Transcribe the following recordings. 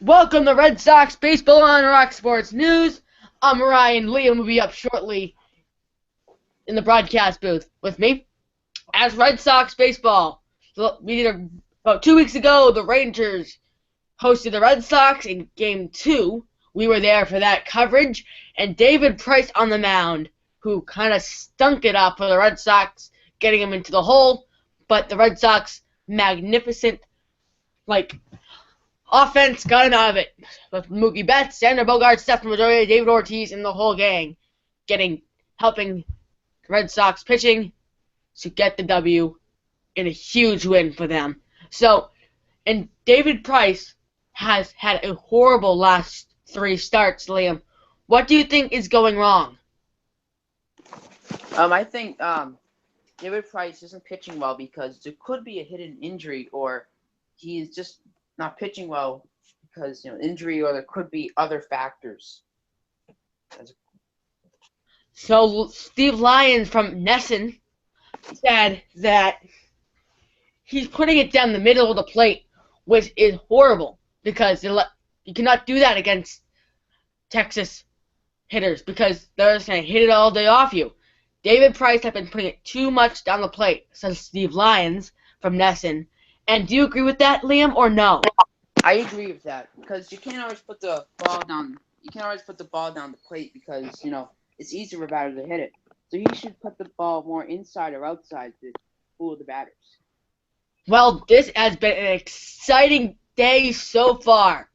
Welcome to Red Sox Baseball on Rock Sports News. I'm Ryan. Liam will be up shortly in the broadcast booth with me. As Red Sox Baseball, about 2 weeks ago, the Rangers hosted the Red Sox in Game 2. We were there for that coverage, and David Price on the mound, who kind of stunk it up for the Red Sox, getting him into the hole, but the Red Sox, magnificent, offense got him out of it. With Mookie Betts, Xander Bogaerts, Stephen Pedroia, David Ortiz, and the whole gang helping Red Sox pitching to get the W in a huge win for them. And David Price has had a horrible last 3 starts, Liam. What do you think is going wrong? I think David Price isn't pitching well because there could be a hidden injury, or he's just not pitching well because injury, or there could be other factors. So Steve Lyons from Nesson said that he's putting it down the middle of the plate, which is horrible because you cannot do that against Texas hitters because they're just going to hit it all day off you. David Price has been putting it too much down the plate, says Steve Lyons from Nesson. And do you agree with that, Liam, or no? I agree with that because you can't always put the ball down. You can't always put the ball down the plate because it's easier for a batter to hit it. So he should put the ball more inside or outside to fool the batters. Well, this has been an exciting day so far.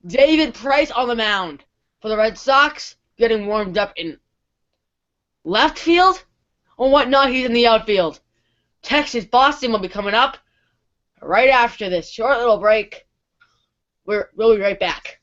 David Price on the mound for the Red Sox, getting warmed up in left field, or whatnot, he's in the outfield. Texas-Boston will be coming up right after this short little break. We'll be right back.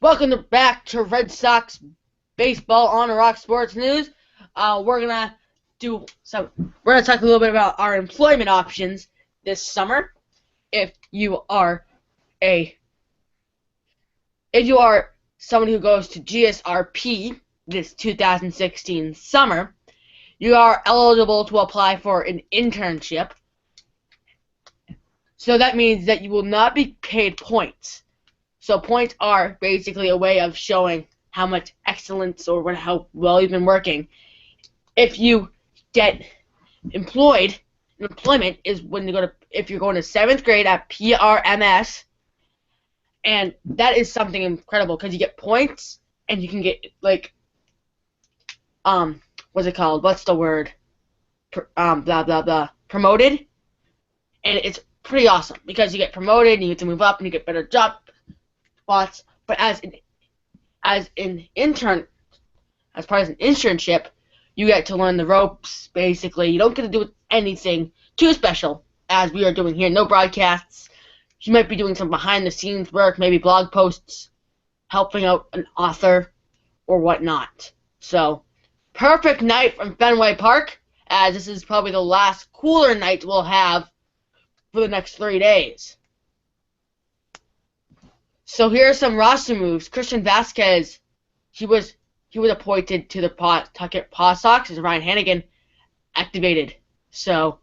Welcome back to Red Sox Baseball on Rock Sports News. We're gonna talk a little bit about our employment options this summer. If you are someone who goes to GSRP this 2016 summer, you are eligible to apply for an internship. So that means that you will not be paid points. So points are basically a way of showing how much excellence or how well you've been working. If you get employment is when if you're going to 7th grade at PRMS, and that is something incredible because you get points and you can get what's it called? What's the word? Blah blah blah. Promoted, and it's pretty awesome because you get promoted and you get to move up and you get better job spots. But as part of an internship, you get to learn the ropes. Basically, you don't get to do anything too special as we are doing here. No broadcasts. You might be doing some behind-the-scenes work, maybe blog posts, helping out an author or whatnot. So, perfect night from Fenway Park, as this is probably the last cooler night we'll have for the next 3 days. So here are some roster moves. Christian Vasquez, he was appointed to the Pawtucket Paw Sox as Ryan Hannigan activated. So,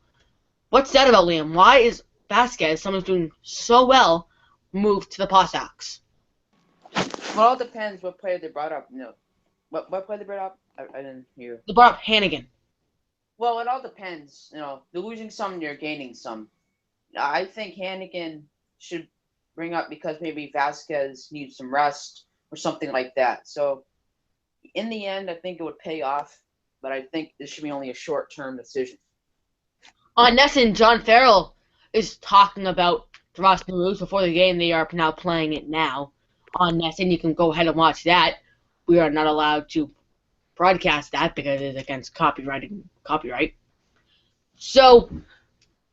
what's that about, Liam? Why is Vasquez, someone who's doing so well, moved to the Paw Sox? Well, it all depends what player they brought up. What player they brought up? I didn't hear. They brought up Hannigan. Well, it all depends. They're losing some, they're gaining some. I think Hannigan should bring up because maybe Vasquez needs some rest or something like that. So, in the end, I think it would pay off, but I think this should be only a short-term decision. On Nesson, John Farrell is talking about the roster moves before the game. They are now playing it now. on NESN. You can go ahead and watch that. We are not allowed to broadcast that because it is against copyright. So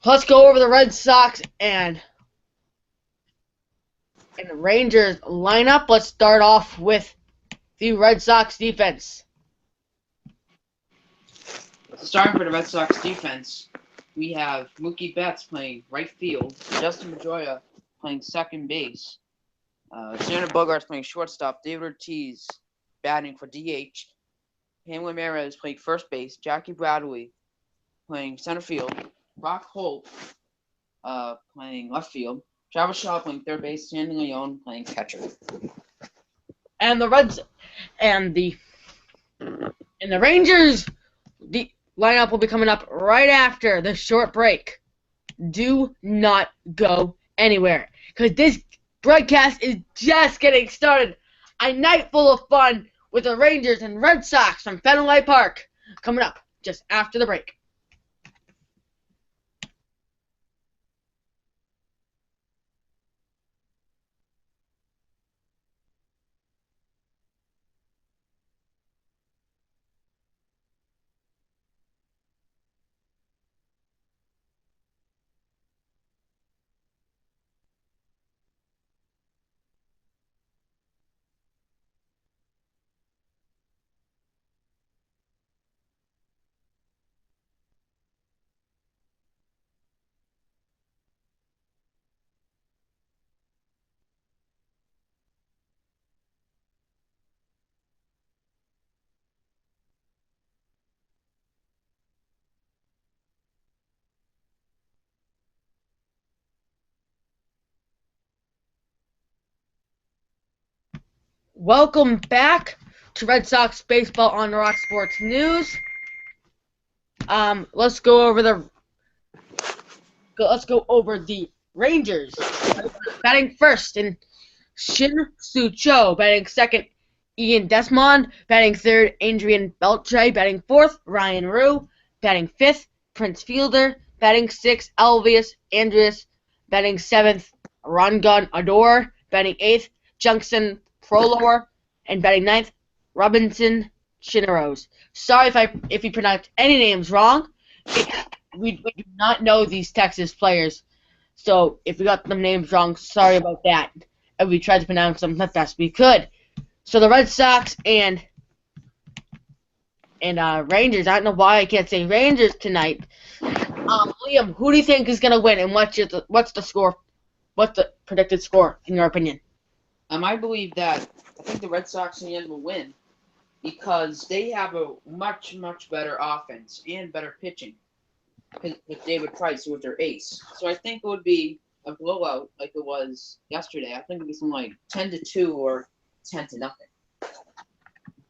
let's go over the Red Sox and the Rangers lineup. Let's start off with the Red Sox defense. Starting for the Red Sox defense, we have Mookie Betts playing right field, Justin Pedroia playing second base, Xander Bogaerts playing shortstop, David Ortiz batting for DH, Hamlin Ramirez playing first base, Jackie Bradley playing center field, Brock Holt playing left field, Travis Shaw playing third base, Sandy Leon playing catcher. And the Rangers the lineup will be coming up right after the short break. Do not go anywhere, because this broadcast is just getting started. A night full of fun with the Rangers and Red Sox from Fenway Park coming up just after the break. Welcome back to Red Sox Baseball on Rock Sports News. Let's go over the Rangers. Batting first in Shin-Soo Cho. Batting second, Ian Desmond. Batting third, Adrian Beltre. Batting fourth, Ryan Rue. Batting fifth, Prince Fielder. Batting sixth, Elvis Andreas. Batting seventh, Rangan Ador. Batting eighth, Junction Prolor. And batting ninth, Robinson Chinarose. Sorry if we pronounced any names wrong. We do not know these Texas players, so if we got them names wrong, sorry about that. And we tried to pronounce them the best we could. So the Red Sox and Rangers. I don't know why I can't say Rangers tonight. Liam, who do you think is gonna win, and what's the score? What's the predicted score in your opinion? I think the Red Sox in the end will win because they have a much, much better offense and better pitching with David Price, who was their ace. So I think it would be a blowout like it was yesterday. I think it would be something like 10-2 or 10-0.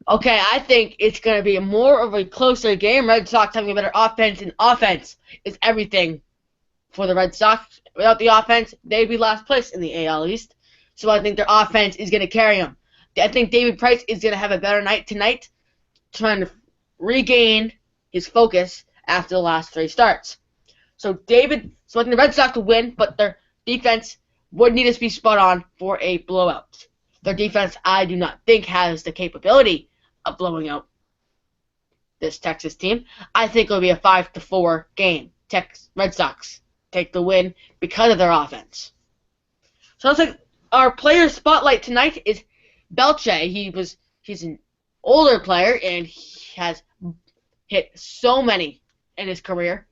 Okay, I think it's going to be more of a closer game. Red Sox having a better offense, and offense is everything for the Red Sox. Without the offense, they'd be last place in the AL East. So I think their offense is going to carry them. I think David Price is going to have a better night tonight, trying to regain his focus after the last three starts. So I think the Red Sox will win, but their defense would need to be spot on for a blowout. Their defense, I do not think, has the capability of blowing out this Texas team. I think it'll be a 5-4 game. Red Sox take the win because of their offense. So it's like our player spotlight tonight is Beltre. He's an older player and he has hit so many in his career.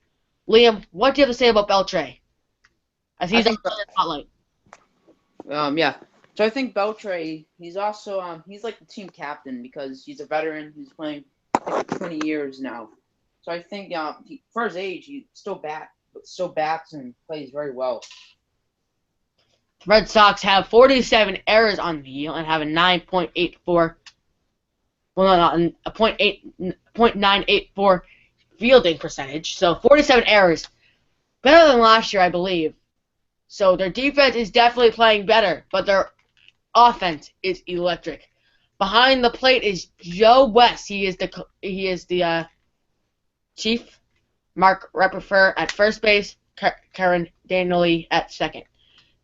Liam, what do you have to say about Beltre? As he's on the player spotlight. Yeah. So I think Beltre, he's also he's like the team captain because he's a veteran. He's playing for 20 years now. So I think for his age, he still bats and plays very well. The Red Sox have 47 errors on the year and have a 9.84, a .984 fielding percentage. So 47 errors, better than last year, I believe. So their defense is definitely playing better, but their offense is electric. Behind the plate is Joe West. He is the chief. Mark Repperfer at first base. Karen Danieli at second.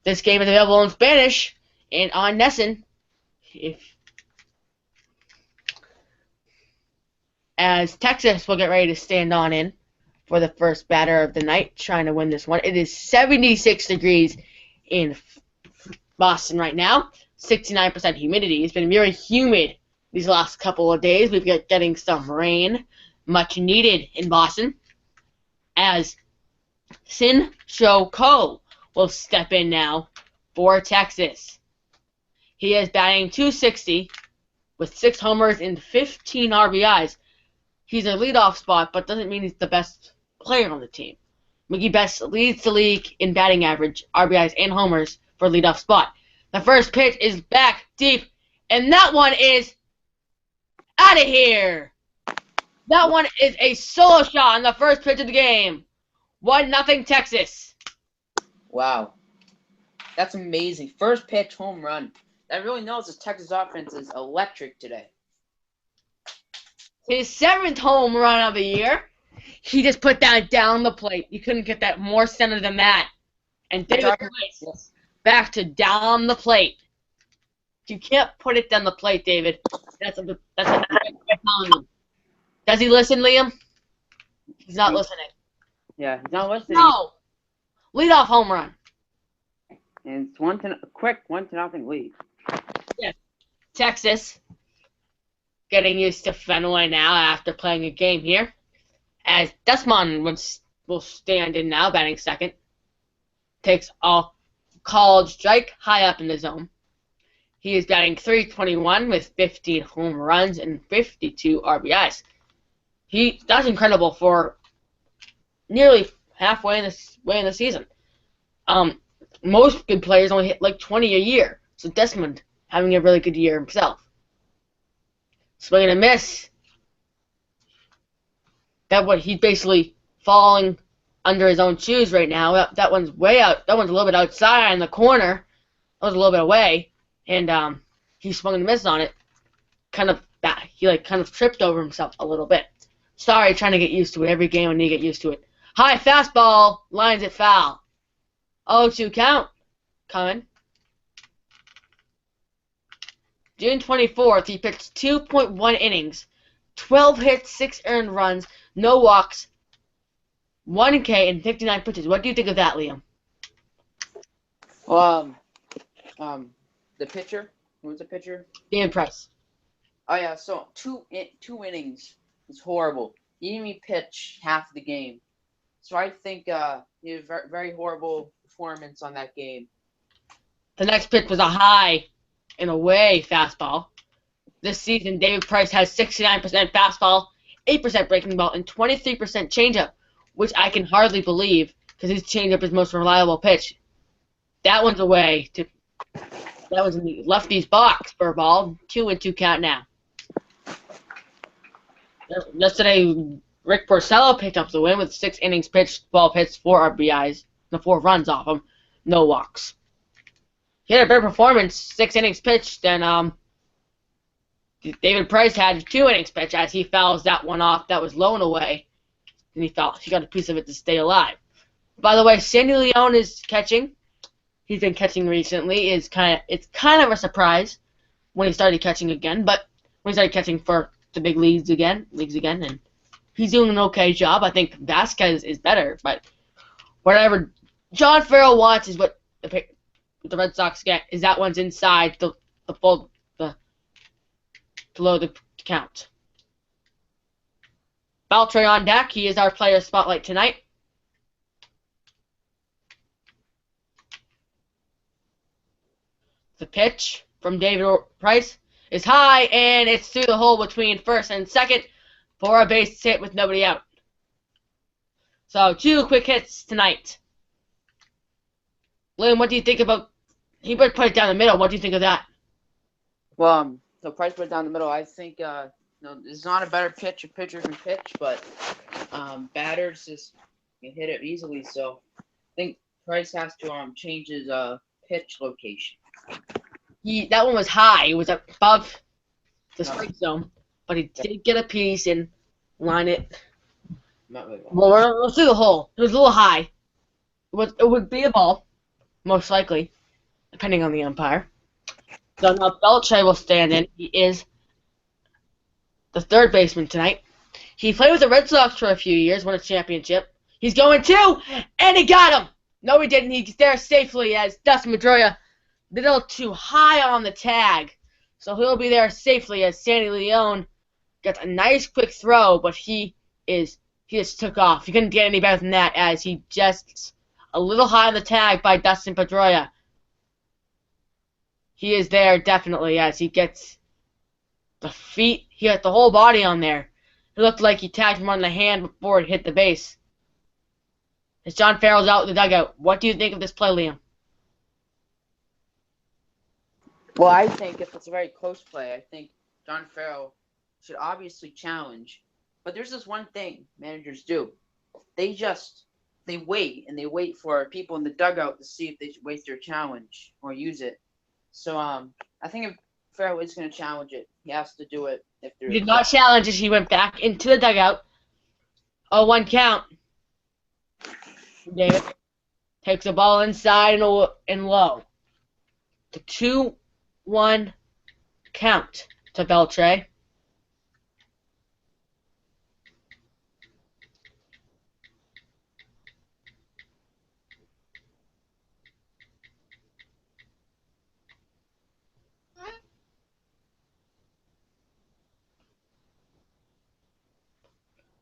This game is available in Spanish and on NESN. as Texas will get ready to stand on in for the first batter of the night, trying to win this one. It is 76 degrees in Boston right now, 69% humidity. It's been very humid these last couple of days. We've got getting some rain, much needed in Boston, as Sin-Cho Ko will step in now for Texas. He is batting .260 with 6 homers and 15 RBIs. He's a leadoff spot, but doesn't mean he's the best player on the team. Mookie Betts leads the league in batting average, RBIs, and homers for leadoff spot. The first pitch is back deep, and that one is out of here. That one is a solo shot on the first pitch of the game. 1-0 Texas. Wow. That's amazing. First pitch home run. That really knows the Texas offense is electric today. His 7th home run of the year. He just put that down the plate. You couldn't get that more center than that. And David Price back to down the plate. You can't put it down the plate, David. That's what I'm telling you. Does he listen, Liam? He's not listening. Yeah, he's not listening. No. Leadoff home run. And it's 1-0 lead. Yes. Texas getting used to Fenway now after playing a game here. As Desmond will stand in now, batting second. Takes a called strike high up in the zone. He is batting .321 with 15 home runs and 52 RBIs. That's incredible for nearly halfway in the season. Most good players only hit like 20 a year. So Desmond having a really good year himself. Swing and a miss. He's basically falling under his own shoes right now. That one's way out. That one's a little bit outside in the corner. That was a little bit away, and he swung and missed on it. He kind of tripped over himself a little bit. Sorry, trying to get used to it. Every game I need to get used to it. High fastball lines it foul. 0-2 count. Coming. June 24th, he pitched 2.1 innings, 12 hits, 6 earned runs, no walks, 1 K, and 59 pitches. What do you think of that, Liam? The pitcher. Who was the pitcher? David Price. Oh yeah. So two innings is horrible. He didn't even pitch half the game. So I think he had a very, very horrible performance on that game. The next pitch was a high and away fastball. This season, David Price has 69% fastball, 8% breaking ball, and 23% changeup, which I can hardly believe because his changeup is his most reliable pitch. That one's away. That was in the lefty's box for a ball. 2-2 count now. Yesterday, Rick Porcello picked up the win with 6 innings pitched, 12 hits, 4 RBIs, and 4 runs off him, no walks. He had a better performance, 6 innings pitched, than David Price had 2 innings pitched as he fouls that one off that was low and away, and he got a piece of it to stay alive. By the way, Sandy Leon is catching. He's been catching recently. It's kind of a surprise when he started catching again, but when he started catching for the big leagues again, and he's doing an okay job. I think Vasquez is better, but whatever John Farrell wants is what the Red Sox get. Is that one's inside below the count. Beltre on deck. He is our player spotlight tonight. The pitch from David Price is high, and it's through the hole between first and second for a base hit with nobody out. So 2 quick hits tonight. Liam, what do you think about? He put it down the middle. What do you think of that? Well, so Price put it down the middle. I think it's not a better pitch a pitcher can pitch, but batters just can hit it easily. So I think Price has to change his pitch location. That one was high. It was above the strike zone, but he did get a piece and line it. Not really well. We'll see the hole. It was a little high. It would be a ball, most likely, depending on the umpire. So now Beltray will stand in. He is the third baseman tonight. He played with the Red Sox for a few years, won a championship. He's going to, and he got him! No, he didn't. He's there safely as Dustin Pedroia a little too high on the tag. So he'll be there safely as Sandy Leone gets a nice quick throw, but he just took off. He couldn't get any better than that as he just a little high on the tag by Dustin Pedroia. He is there definitely as he gets the feet. He got the whole body on there. It looked like he tagged him on the hand before it hit the base. As John Farrell's out in the dugout, what do you think of this play, Liam? Well, I think if it's a very close play, I think John Farrell should obviously challenge. But there's this one thing managers do. They wait, and they wait for people in the dugout to see if they should waste their challenge or use it. So I think if Farrell is going to challenge it, he has to do it. If He did not challenge as he went back into the dugout. 0-1 count. David takes the ball inside and low. The 2-1 count to Beltray.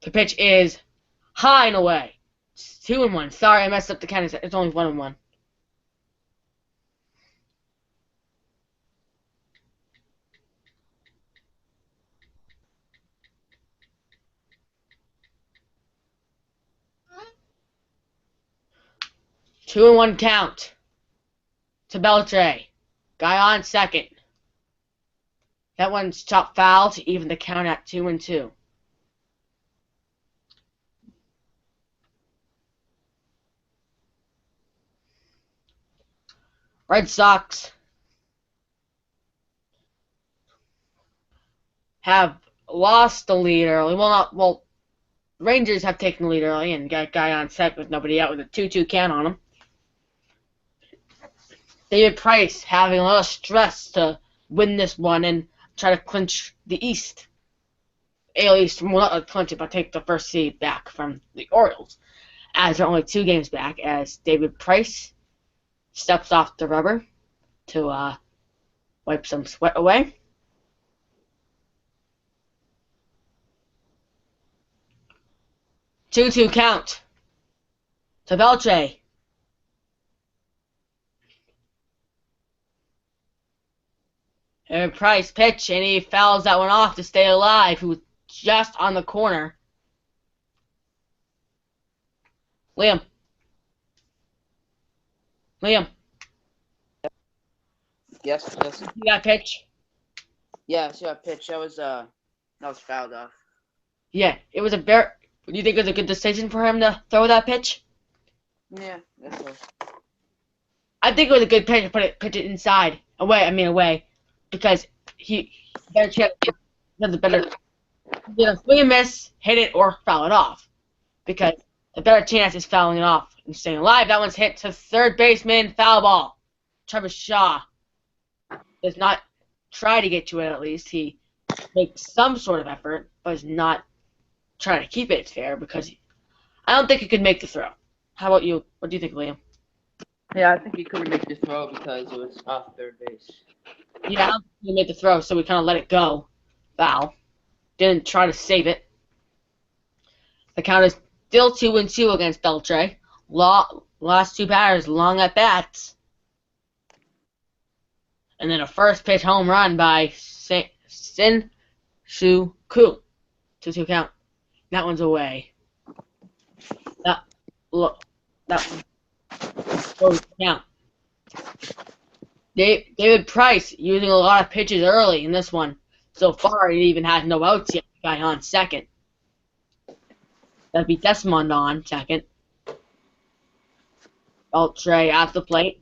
The pitch is high and away. It's 2-1. Sorry, I messed up the count. It's only 1-1. Two and 1 count to Beltray. Guy on second. That one's chopped foul to even the count at 2-2. Red Sox have lost the lead early. Rangers have taken the lead early and got a guy on second with nobody out with a 2-2 count on him. David Price having a little stress to win this one and try to clinch the East. AL East, well, not clinch it, but take the first seed back from the Orioles. As they're only 2 games back, as David Price steps off the rubber to wipe some sweat away. Two count to Beltray. And Price pitch, and he fouls that one off to stay alive, who was just on the corner. Liam. Yes. See that pitch? Yeah, I see that pitch. That was fouled off. Yeah, it was a very. Do you think it was a good decision for him to throw that pitch? Yeah, that's all. I think it was a good pitch to pitch it inside. Away. Because he better chance does a better swing and miss, hit it, or foul it off. Because the better chance is fouling it off and staying alive. That one's hit to third baseman, foul ball. Travis Shaw does not try to get to it at least. He makes some sort of effort, but is not trying to keep it fair because I don't think he could make the throw. How about you? What do you think, Liam? Yeah, I think he couldn't make the throw because it was off third base. Yeah, I don't think he made the throw, so we kind of let it go. Foul. Didn't try to save it. The count is still 2-2 against Beltray. Last 2 batters, long at bats. And then a first pitch home run by Sin Shu Ku. 2-2 count. That one's away. That goes count. David Price using a lot of pitches early in this one. So far, he even has no outs yet. Guy on second. That'd be Desmond on second. Beltray at the plate.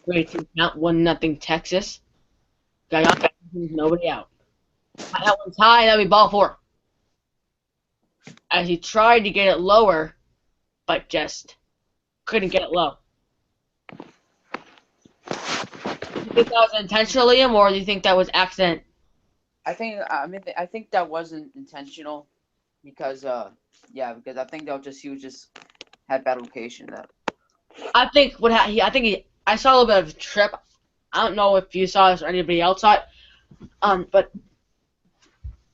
3-2 count. 1-0 Texas. Guy on second. Nobody out. That one's high. That'd be ball 4. As he tried to get it lower, but just couldn't get it low. think that was intentional, Liam, or do you think that was accident? I think that wasn't intentional because because I think he was just had bad location that. I think I saw a little bit of a trip. I don't know if you saw this or anybody else saw it. But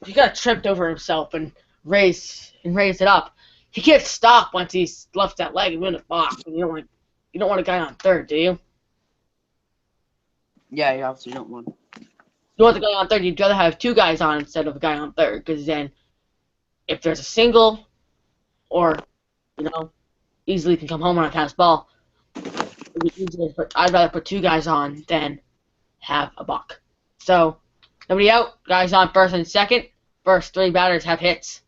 he got tripped over himself and raised it up. He can't stop once he's left that leg and win a box. And you don't want a guy on third, do you? Yeah, you obviously don't want. You want the guy on third. You'd rather have two guys on instead of a guy on third, because then if there's a single or easily can come home on a pass ball, it'd be easier. But I'd rather put two guys on than have a buck. So nobody out. Guys on first and second. First three batters have hits.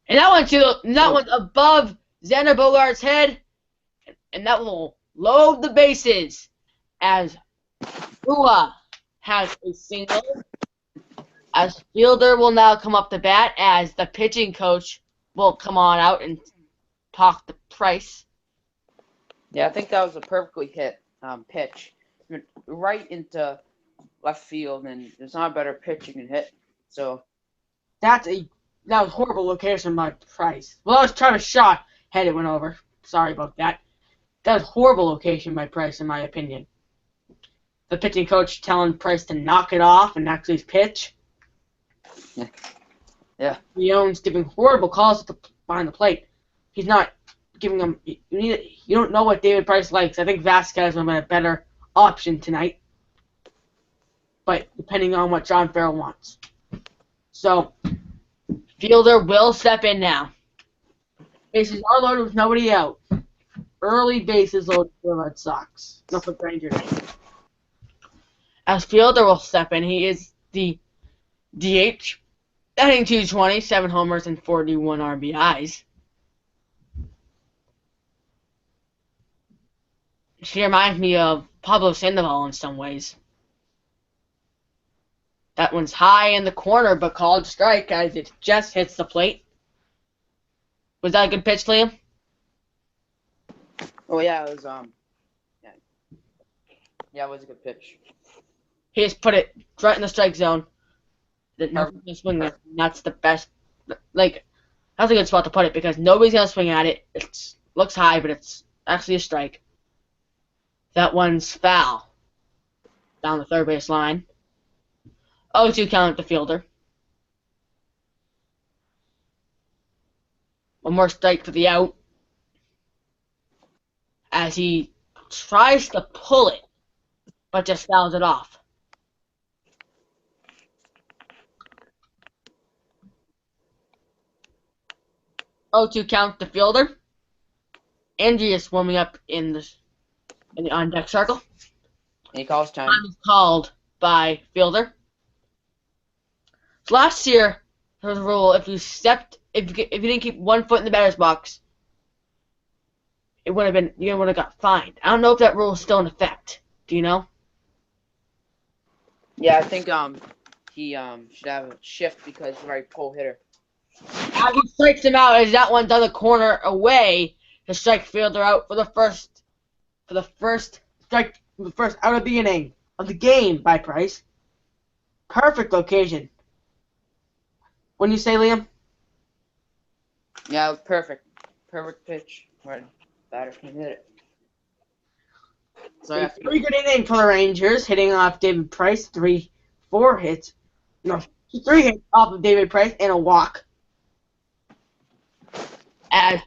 And that one's above Xander Bogaerts' head, and that will load the bases as Ua has a single. As fielder will now come up to bat, as the pitching coach will come on out and talk to Price. Yeah, I think that was a perfectly hit pitch, right into left field, and there's not a better pitch you can hit. So that was horrible location by Price. Well, that was Travis Shaw. Head it went over. Sorry about that. That was horrible location by Price, in my opinion. The pitching coach telling Price to knock it off and actually pitch. Yeah. Leone's giving horrible calls behind the plate. He's not giving them. You don't know what David Price likes. I think Vasquez would have been a better option tonight, but depending on what John Farrell wants. So, fielder will step in now. Bases are loaded with nobody out. Early bases loaded for the Red Sox. No for Granger. As fielder will step in, he is the DH, batting .220, 7 homers and 41 RBIs. She reminds me of Pablo Sandoval in some ways. That one's high in the corner, but called strike as it just hits the plate. Was that a good pitch, Liam? Oh yeah, it was yeah, it was a good pitch. He just put it right in the strike zone. Nobody's gonna swing at it. That's the best. Like, that's a good spot to put it because nobody's gonna swing at it. It looks high, but it's actually a strike. That one's foul. Down the third base line. 0-2 count the fielder. One more strike for the out. As he tries to pull it, but just fouls it off. Oh, to count the fielder. Andy is warming up in the on deck circle. And he calls time. Time is called by fielder. So last year there was a rule: if you didn't keep 1 foot in the batter's box, you would have got fined. I don't know if that rule is still in effect. Do you know? Yeah, I think he should have a shift because he's a very pull hitter. As he strikes him out, as that one's on the corner away to strike fielder out for the first out of the inning of the game by Price. Perfect location. Wouldn't you say, Liam? Yeah, perfect pitch. Right, batter can hit it. So a pretty good inning for the Rangers, hitting off David Price. 3 hits off of David Price and a walk. As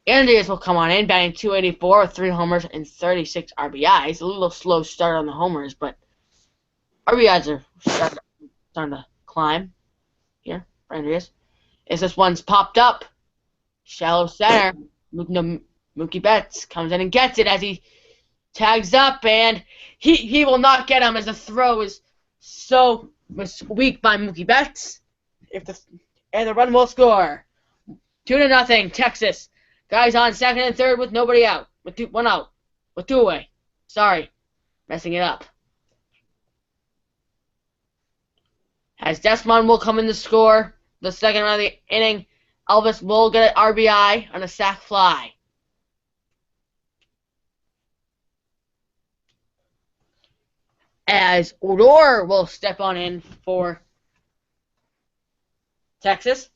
Andreas will come on in, batting .284 with 3 homers and 36 RBIs. A little slow start on the homers, but RBIs are starting to climb here for Andreas. As this one's popped up, shallow center, Mookie Betts comes in and gets it as he tags up, and he will not get him as the throw was weak by Mookie Betts. And the run will score. 2-0, Texas. Guys on second and third with nobody out. With one out. With 2 away. Sorry. Messing it up. As Desmond will come in to score the second round of the inning, Elvis will get an RBI on a sac fly. as Odor will step on in for Texas.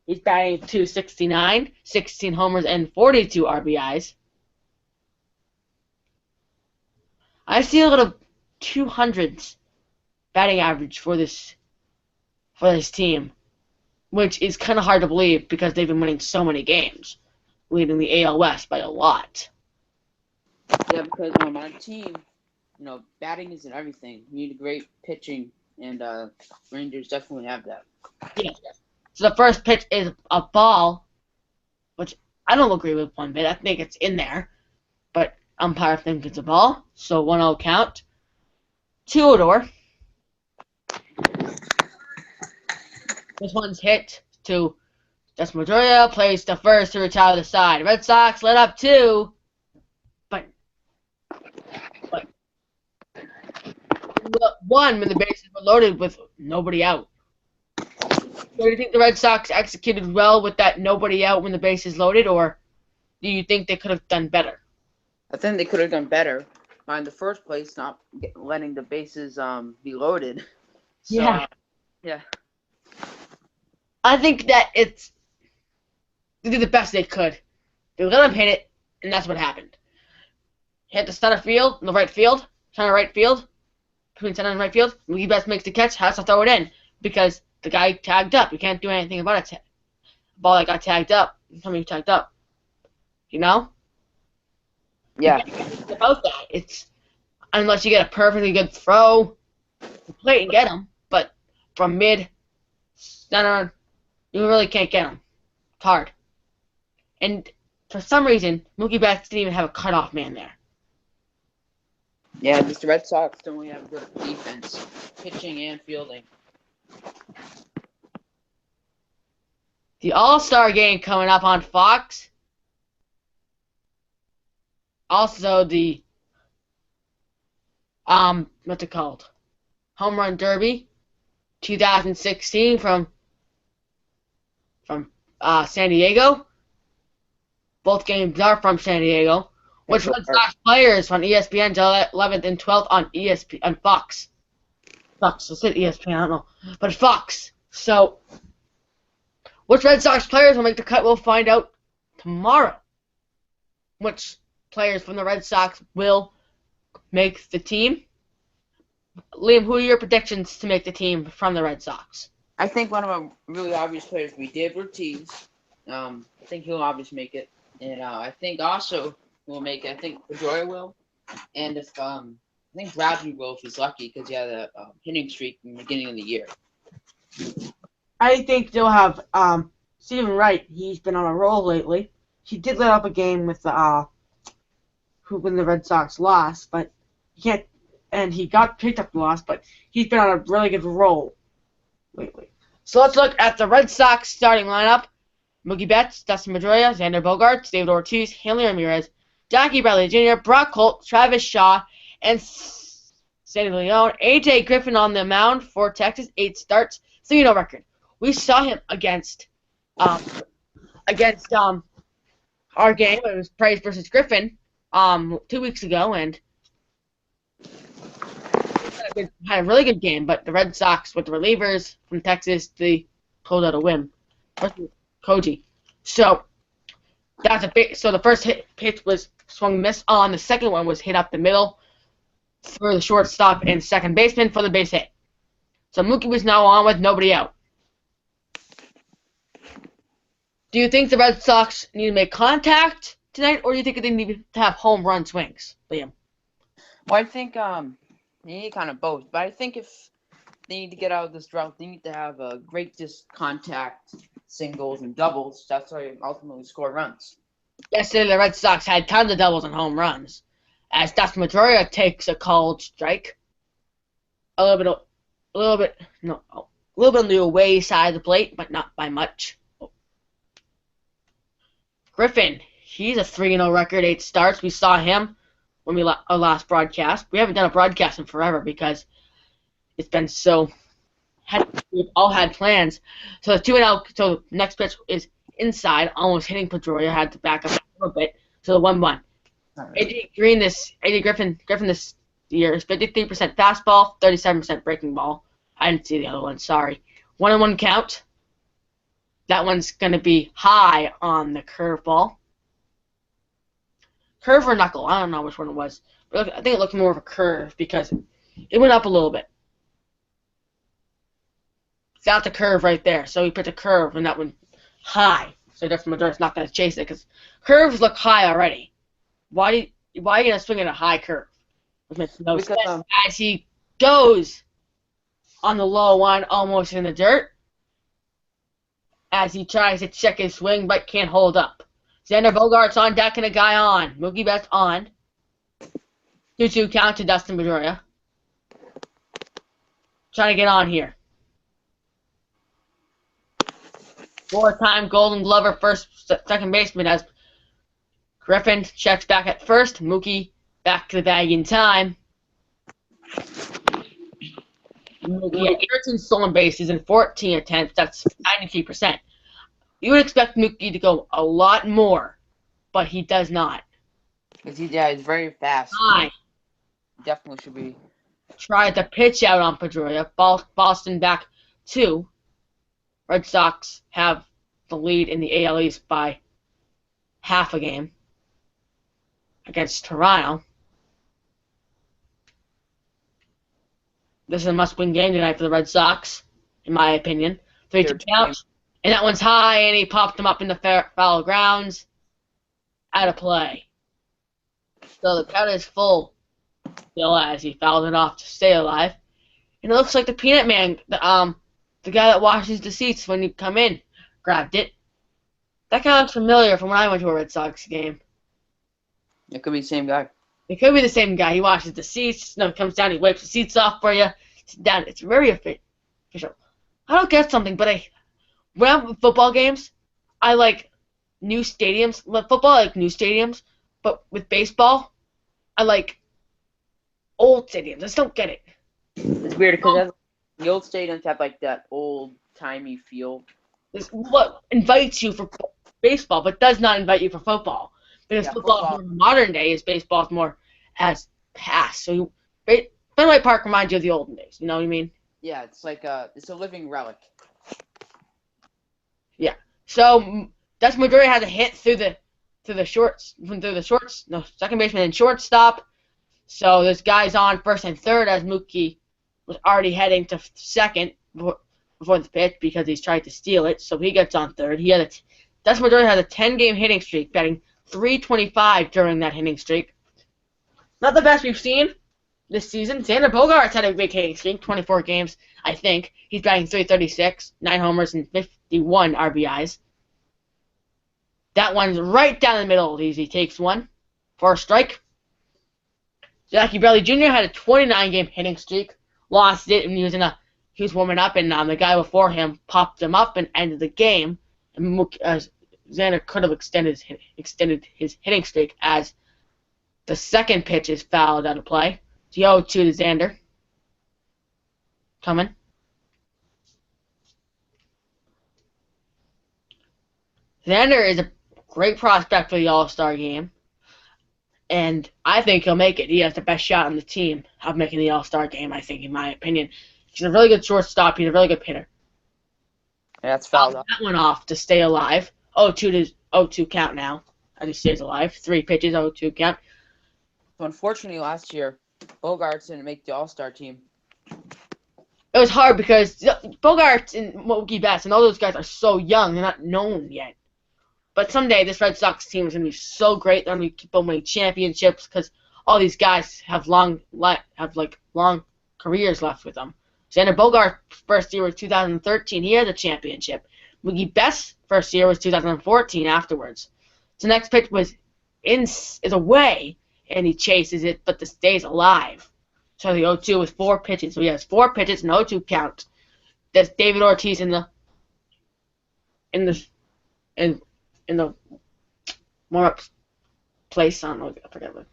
He's batting .269, 16 homers and 42 RBIs. I see a little 200s batting average for this team, which is kind of hard to believe because they've been winning so many games, leading the AL West by a lot. Yeah, because on our team, batting isn't everything. You need a great pitching, and Rangers definitely have that. Yeah. So the first pitch is a ball, which I don't agree with one bit. I think it's in there, but umpire thinks it's a ball. So 1-0 count. To Odor. This one's hit to Dustin Pedroia, plays the first to retire the side. Red Sox led up 2, but 1 when the bases were loaded with nobody out. So do you think the Red Sox executed well with that nobody out when the base is loaded, or do you think they could have done better? I think they could have done better in the first place, not letting the bases be loaded. So, yeah. I think that they did the best they could. They let him hit it, and that's what happened. Hit the center field, in the right field, between center and right field. Mookie Betts makes the catch, has to throw it in because the guy tagged up. You can't do anything about it. Ball that got tagged up. Somebody tagged up. You know? Yeah. It's about that. It's unless you get a perfectly good throw, to plate and get him, but from mid center, you really can't get him. It's hard. And for some reason, Mookie Betts didn't even have a cutoff man there. Yeah, the Red Sox don't really have good defense, pitching and fielding. The All-Star game coming up on Fox. Also the what's it called? Home Run Derby 2016 from San Diego. Both games are from San Diego. Which Red Sox players from ESPN July 11th and 12th on Fox. Fox, I said ESPN, I don't know. But Fox. So, which Red Sox players will make the cut, we'll find out tomorrow. Which players from the Red Sox will make the team. Liam, who are your predictions to make the team from the Red Sox? I think one of the really obvious players will be Dave Ortiz. I think he'll obviously make it. And I think also will make it. I think Pedroia will. And if I think Bradley will if he's lucky because he had a hitting streak in the beginning of the year. I think they'll have Stephen Wright. He's been on a roll lately. He did let up a game with when the Red Sox lost, but he can't. And he got picked up the loss, but he's been on a really good roll lately. So let's look at the Red Sox starting lineup. Mookie Betts, Dustin Pedroia, Xander Bogaerts, David Ortiz, Hanley Ramirez, Jackie Bradley Jr., Brock Holt, Travis Shaw, and Sandy Leon. A.J. Griffin on the mound for Texas, 8 starts, 3-0 record. We saw him against our game. It was Praise versus Griffin 2 weeks ago, and had a really good game. But the Red Sox with the relievers from Texas, they pulled out a win. Koji. So that's a big. So the first pitch was swung miss on. The second one was hit up the middle for the shortstop and second baseman for the base hit. So Mookie was now on with nobody out. Do you think the Red Sox need to make contact tonight, or do you think they need to have home run swings, Liam? Well, I think they need kind of both. But I think if they need to get out of this drought, they need to have a great contact, singles, and doubles. That's how you ultimately score runs. Yesterday, the Red Sox had tons of doubles and home runs, as Dustin Pedroia takes a called strike. A little bit on the away side of the plate, but not by much. Griffin, he's a 3-0 record, 8 starts. We saw him when our last broadcast. We haven't done a broadcast in forever because it's been so. We've all had plans. So the 2-0. So next pitch is inside, almost hitting Pedroia. Had to back up a little bit. So the 1-1. Right. AJ Griffin this the year is 53% fastball, 37% breaking ball. I didn't see the other one, sorry. 1-1 count. That one's going to be high on the curveball. Curve or knuckle, I don't know which one it was. But I think it looked more of a curve because it went up a little bit. That's a curve right there. So he put a curve and that one high. So therefore Madura's not going to chase it because curves look high already. Why are you going to swing at a high curve? It makes no sense as he goes on the low one, almost in the dirt, as he tries to check his swing but can't hold up. Xander Bogaerts on deck and a guy on. Mookie Betts on. 2-2 count to Dustin Pedroia. Trying to get on here. 4-time Golden Glover second baseman as Griffin checks back at first. Mookie back to the bag in time. Mookie had 13 stolen bases in 14 attempts. That's 93%. You would expect Mookie to go a lot more, but he does not. Because he's very fast. High. Definitely should be. Tried to pitch out on Pedroia. Boston back 2. Red Sox have the lead in the AL East by half a game against Toronto. This is a must-win game tonight for the Red Sox, in my opinion. 3-2 count. And that one's high, and he popped him up in the foul grounds. Out of play. So the count is full still as he fouled it off to stay alive. And it looks like the Peanut Man, the guy that washes the seats when you come in, grabbed it. That guy looks familiar from when I went to a Red Sox game. It could be the same guy. It could be the same guy. He washes the seats. No, comes down, he wipes the seats off for you. It's down. It's very official. I don't get something, but when I'm at football games, I like new stadiums. With football, I like new stadiums, but with baseball, I like old stadiums. I just don't get it. It's weird because the old stadiums have like that old-timey feel. It's what invites you for baseball, but does not invite you for football. Because football is more modern day, as baseball is more as past. So Fenway Park reminds you of the olden days. You know what I mean? Yeah, it's like it's a living relic. Yeah. So Dustin Pedroia has a hit through the shorts. No, second baseman and shortstop. So this guy's on first and third as Mookie was already heading to second before the pitch because he's tried to steal it. So he gets on third. Dustin Pedroia has a 10-game hitting streak, batting .325 during that hitting streak. Not the best we've seen this season. Xander Bogaerts had a big hitting streak, 24 games, I think. He's batting .336, 9 homers and 51 RBIs. That one's right down the middle. He takes one for a strike. Jackie Bradley Jr. had a 29-game hitting streak, lost it, and he was warming up, and the guy before him popped him up and ended the game. And Xander could have extended his hitting streak as the second pitch is fouled out of play. The 0-2 to Xander. Coming. Xander is a great prospect for the All-Star game. And I think he'll make it. He has the best shot on the team of making the All-Star game, I think, in my opinion. He's a really good shortstop. He's a really good hitter. Yeah, that's fouled off. That one off to stay alive. 0-2 count now. As he stays alive. 3 pitches, 0-2 count. So unfortunately, last year, Bogaerts didn't make the All-Star team. It was hard because Bogaerts and Mookie Betts and all those guys are so young. They're not known yet. But someday, this Red Sox team is going to be so great. They're going to keep on winning championships because all these guys have long careers left with them. Xander Bogaerts' first year was 2013. He had a championship. Mookie Betts' first year was 2014 afterwards. So next pitch is away, and he chases it, but stays alive. So the 0-2 was 4 pitches. So he has 4 pitches and 0-2 count. That's David Ortiz in the warm-up place. I don't know. I forget what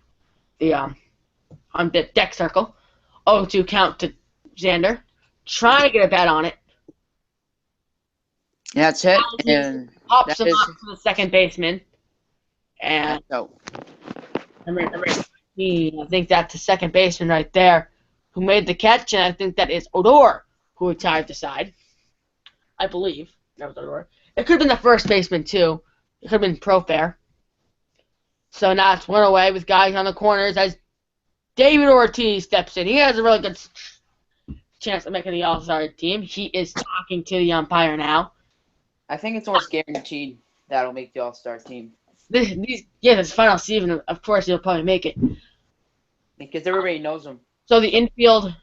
on the deck circle. 0-2 count to Xander. Trying to get a bat on it. Yeah, that's it. And pops him up to the second baseman. And no. I'm ready. I think that's the second baseman right there who made the catch, and I think that is Odor who retired the side. I believe that was Odor. It could have been the first baseman too. It could have been Profair. So now it's one away with guys on the corners as David Ortiz steps in. He has a really good chance of making the All-Star team. He is talking to the umpire now. I think it's almost guaranteed that'll make the All-Star team. This final season, of course, he'll probably make it. Because everybody knows him. So the infield,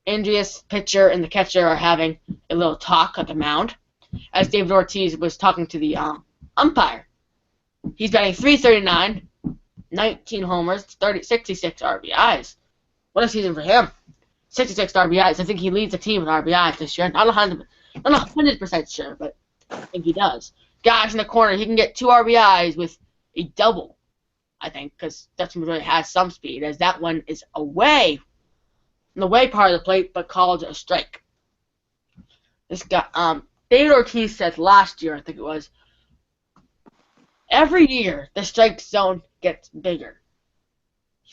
Andreas pitcher and the catcher are having a little talk at the mound as David Ortiz was talking to the umpire. He's batting .339, 19 homers, 66 RBIs. What a season for him. 66 RBIs. I think he leads the team in RBIs this year. Not 100% sure, but I think he does. Guys in the corner, he can get 2 RBIs with a double, I think, because Dutchman really has some speed, as that one is away, in the way part of the plate, but called a strike. This guy, David Ortiz said last year, I think it was, every year the strike zone gets bigger.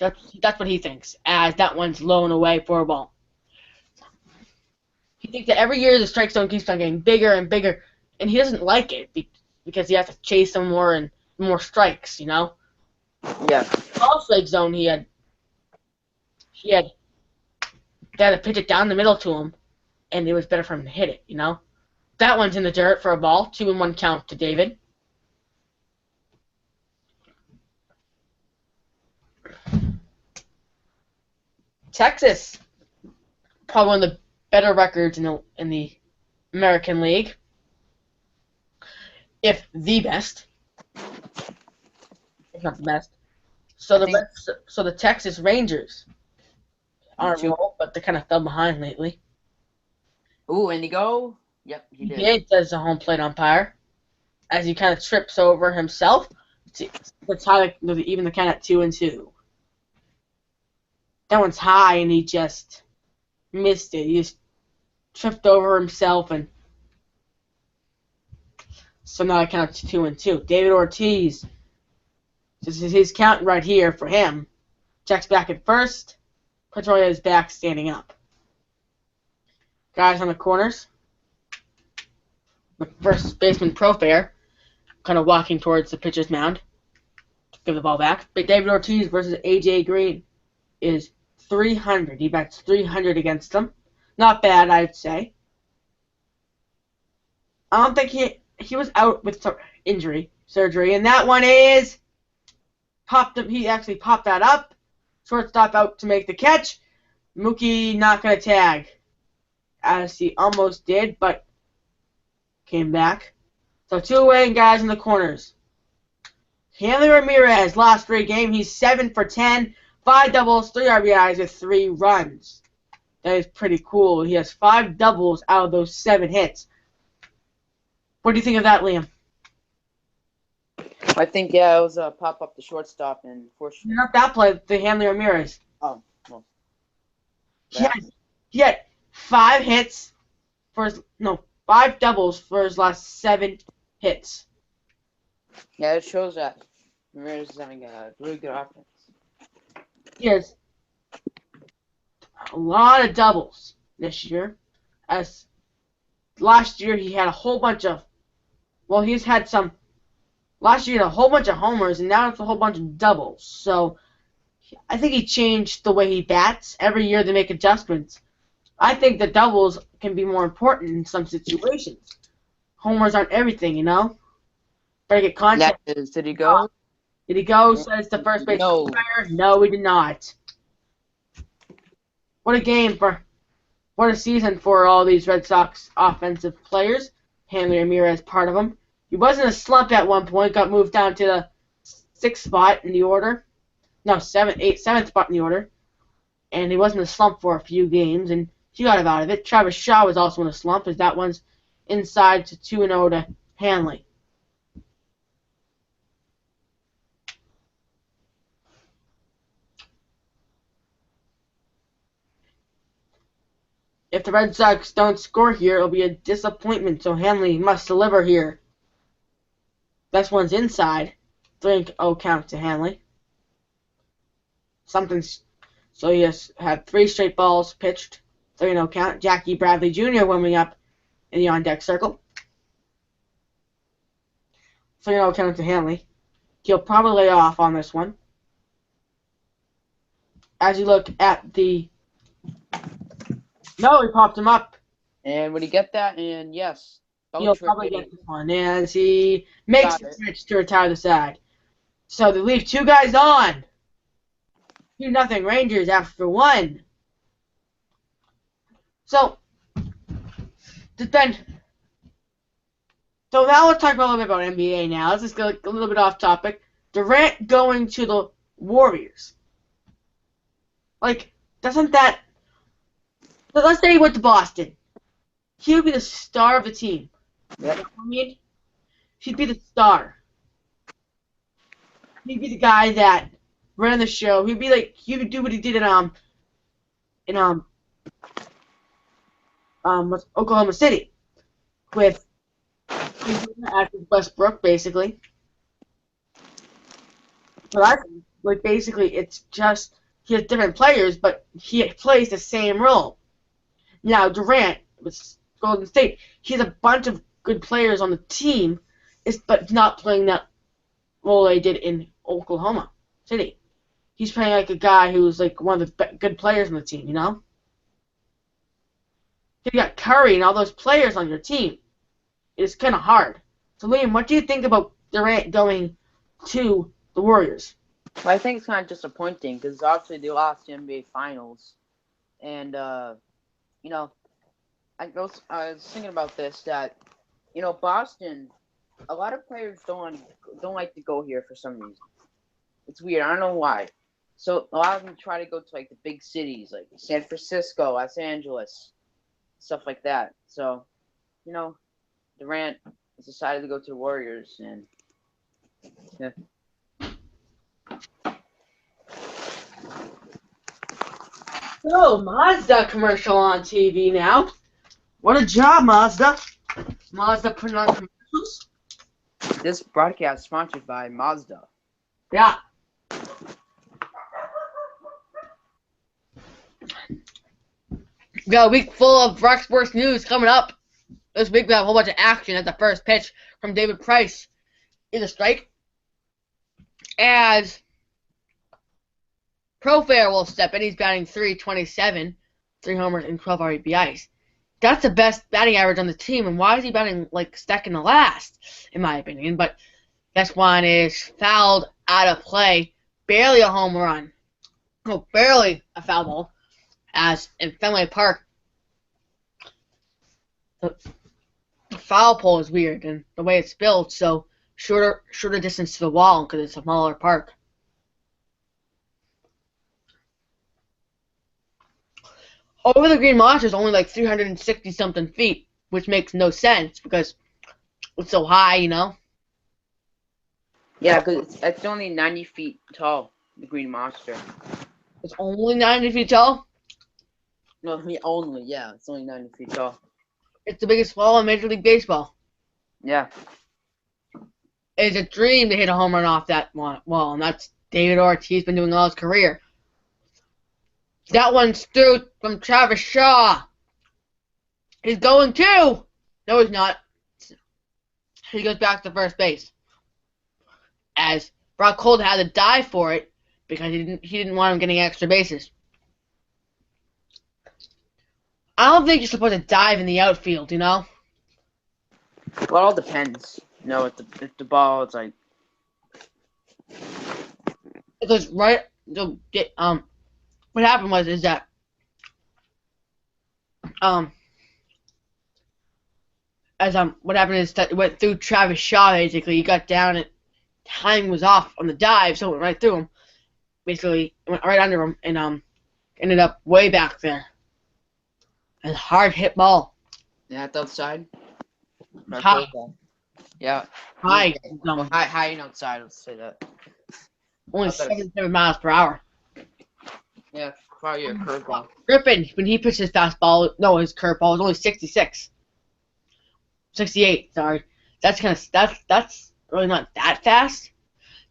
That's what he thinks, as that one's low and away for a ball. He thinks that every year the strike zone keeps on getting bigger and bigger, and he doesn't like it because he has to chase some more and more strikes, you know? Yeah. All strike zone, he had to pitch it down the middle to him, and it was better for him to hit it, you know? That one's in the dirt for a ball. 2-1 count to David. Texas, probably one of the better records in the American League, if the best, if not the best. So the Texas Rangers aren't roll, but they kind of fell behind lately. Ooh, and he go? Yep, he did. He does a home plate umpire as he kind of trips over himself. That's how even the count at 2-2. That one's high, and he just missed it. He just tripped over himself, and so now I count 2-2. David Ortiz, this is his count right here for him. Checks back at first. Pedroia is back, standing up. Guys on the corners. The first baseman Profair, kind of walking towards the pitcher's mound to give the ball back. But David Ortiz versus A.J. Green is 300. He bats 300 against him. Not bad, I'd say. I don't think he was out with surgery, and that one is popped up. He actually popped that up. Shortstop out to make the catch. Mookie not gonna tag, as he almost did, but came back. So 2 away and guys in the corners. Hanley Ramirez, last 3 games, he's 7 for 10, 5 doubles, 3 RBIs with 3 runs. That is pretty cool. He has 5 doubles out of those 7 hits. What do you think of that, Liam? I think, yeah, it was a pop up the shortstop and force. Not that play, the Hanley Ramirez. Oh, well. He had 5 hits for 5 doubles for his last 7 hits. Yeah, it shows that Ramirez is having a really good offense. He has a lot of doubles this year. As last year he had a whole bunch of, he's had some. Last year he had a whole bunch of homers, and now it's a whole bunch of doubles. So I think he changed the way he bats. Every year they make adjustments. I think the doubles can be more important in some situations. Homers aren't everything, you know? Better get contact. Did he go? Did he go? Says the first base umpire. No, he did not. What a game what a season for all these Red Sox offensive players. Hanley Ramirez, part of them. He was in a slump at one point, got moved down to the 6th spot in the order. No, 7th spot in the order. And he was in a slump for a few games, and he got out of it. Travis Shaw was also in a slump, as that one's inside to 2-0 to Hanley. If the Red Sox don't score here, it'll be a disappointment, so Hanley must deliver here. This one's inside. 3-0 count to Hanley. something's. So he has had 3 straight balls pitched, 3-0 count. Jackie Bradley Jr. warming up in the on-deck circle. 3-0 count to Hanley. He'll probably lay off on this one. As you look at the... No, he popped him up. And would he get that? And yes. He'll probably get this one as he makes the pitch to retire the side. So they leave 2 guys on. 2-0 Rangers after 1. So now let's talk a little bit about NBA now. Let's just go a little bit off topic. Durant going to the Warriors. Like, doesn't that... Let's say he went to Boston. He would be the star of the team. Yep. You know what I mean? He'd be the star. He'd be the guy that ran the show. He'd be like, he would do what he did in Oklahoma City with Westbrook, basically. But I think, like, basically, it's just he has different players, but he plays the same role. Now Durant with Golden State, he has a bunch of good players on the team, but not playing that role they did in Oklahoma City. He's playing like a guy who's like one of the good players on the team, you know? You got Curry and all those players on your team. It's kind of hard. So, Liam, what do you think about Durant going to the Warriors? Well, I think it's kind of disappointing because obviously they lost the NBA Finals. And, you know, I was thinking about this, that, you know, Boston, a lot of players don't like to go here for some reason. It's weird. I don't know why. So a lot of them try to go to, like, the big cities, like San Francisco, Los Angeles, stuff like that. So, you know, Durant has decided to go to the Warriors, and yeah. So, Mazda commercial on TV now. What a job, Mazda. Mazda putting on commercials. This broadcast is sponsored by Mazda. Yeah. We got a week full of Rock Sports news coming up. This week we have a whole bunch of action at the first pitch from David Price in a strike. As Profair will step in. He's batting .327, 3 homers and 12 RBIs. That's the best batting average on the team, and why is he batting like second to last, in my opinion? But this one is fouled out of play. Barely a home run. Oh, barely a foul ball. As in Fenway Park, the foul pole is weird, and the way it's built, so shorter distance to the wall because it's a smaller park. Over the Green Monster is only like 360-something feet, which makes no sense because it's so high, you know? Yeah, because it's only 90 feet tall, the Green Monster. It's only 90 feet tall? No, it's only 90 feet tall. It's the biggest wall in Major League Baseball. Yeah. It's a dream to hit a home run off that wall, and that's David Ortiz been doing all his career. That one's through from Travis Shaw. He's going to. No, he's not. He goes back to first base. As Brock Holt had to dive for it because he didn't want him getting extra bases. I don't think you're supposed to dive in the outfield, you know? Well, it all depends. You know, if the ball is like... It goes right... What happened is that... What happened is that it went through Travis Shaw, basically. He got down and timing was off on the dive, so it went right through him. Basically, it went right under him and ended up way back there. A hard hit ball. Yeah, at the outside. High. Yeah. High. High and outside, let's say that. Only 77 miles per hour. Yeah, probably a curveball. Griffin, when he pitched his fastball, no, his curveball was only 66. 68, sorry. That's really not that fast.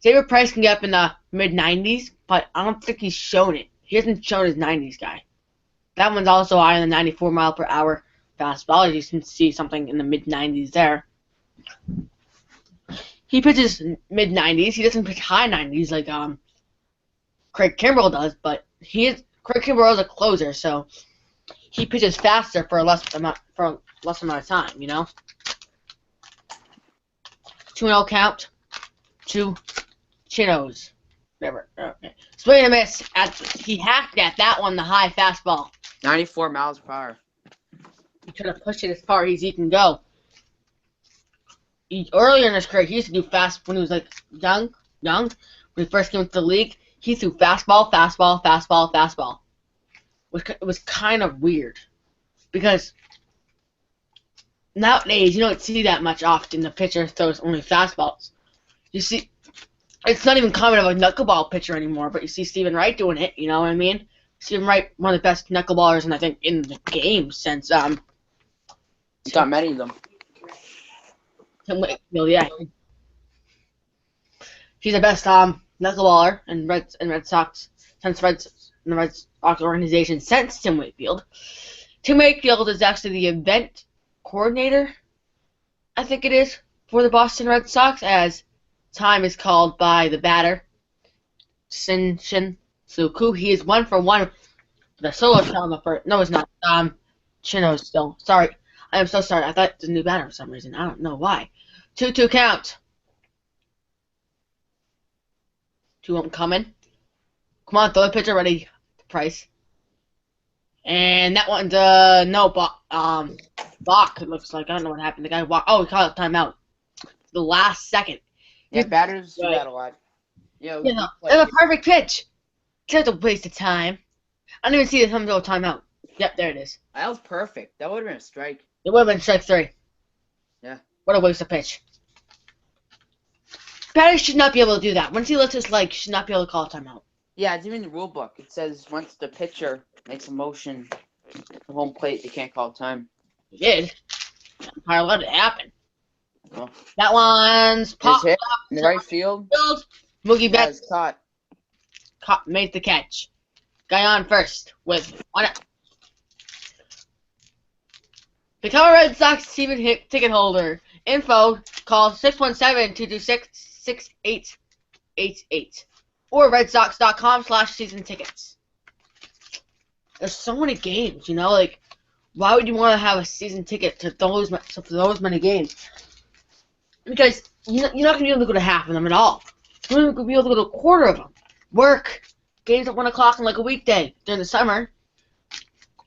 David Price can get up in the mid-90s, but I don't think he's shown it. He hasn't shown his 90s guy. That one's also higher than 94 mile per hour fastball. You can see something in the mid 90s there. He pitches mid 90s. He doesn't pitch high 90s like Craig Kimbrell does, but Craig Kimbrell is a closer, so he pitches faster for a less amount of time, you know. 2-0 count. 2 Chinos. Okay. Swing and a miss. He hacked at that one, the high fastball. 94 miles per hour. He could have pushed it as far as he can go. Earlier in his career, he used to do fast when he was like young. When he first came into the league, he threw fastball. It was kind of weird because nowadays you don't see that much often. The pitcher throws only fastballs. You see, it's not even common of a knuckleball pitcher anymore. But you see Stephen Wright doing it. You know what I mean? Stephen Wright, one of the best knuckleballers, and I think in the game since He's got many of them. Yeah, he's the best knuckleballer in Red Sox since the Red Sox organization since Tim Wakefield. Tim Wakefield is actually the event coordinator, I think it is, for the Boston Red Sox, as time is called by the batter, Shin Suku. He is 1 for 1 for the solo shot for. No, it's not. Chino's still. Sorry. I am so sorry. I thought it was a new batter for some reason. I don't know why. 2-2 count. 2-1 coming. Come on, throw the pitcher ready. Price. And that one's Bach. It looks like I don't know what happened. The guy walked. Oh, he called a timeout. The last second. Yeah, batters do that a lot. Yeah, that's a perfect pitch. Just a waste of time. I didn't even see him go timeout. Yep, there it is. That was perfect. That would have been a strike. It would have been strike 3. Yeah. What a waste of pitch. Batters should not be able to do that. Once he lifts his leg, he should not be able to call a timeout. Yeah, it's even in the rule book. It says once the pitcher makes a motion to home plate, they can't call time. He did. I allowed it to happen. Oh. That one's popped hit in the right field. Mookie Betts caught. made the catch. Guy on first with 1 out. Become a Red Sox season ticket holder. Info, call 617-226-6888 or redsox.com/season tickets. There's so many games, you know, like, why would you want to have a season ticket to those many games? Because you're not going to be able to go to half of them at all. You're not going to be able to go to a quarter of them. Work. Games at 1 o'clock on like a weekday during the summer.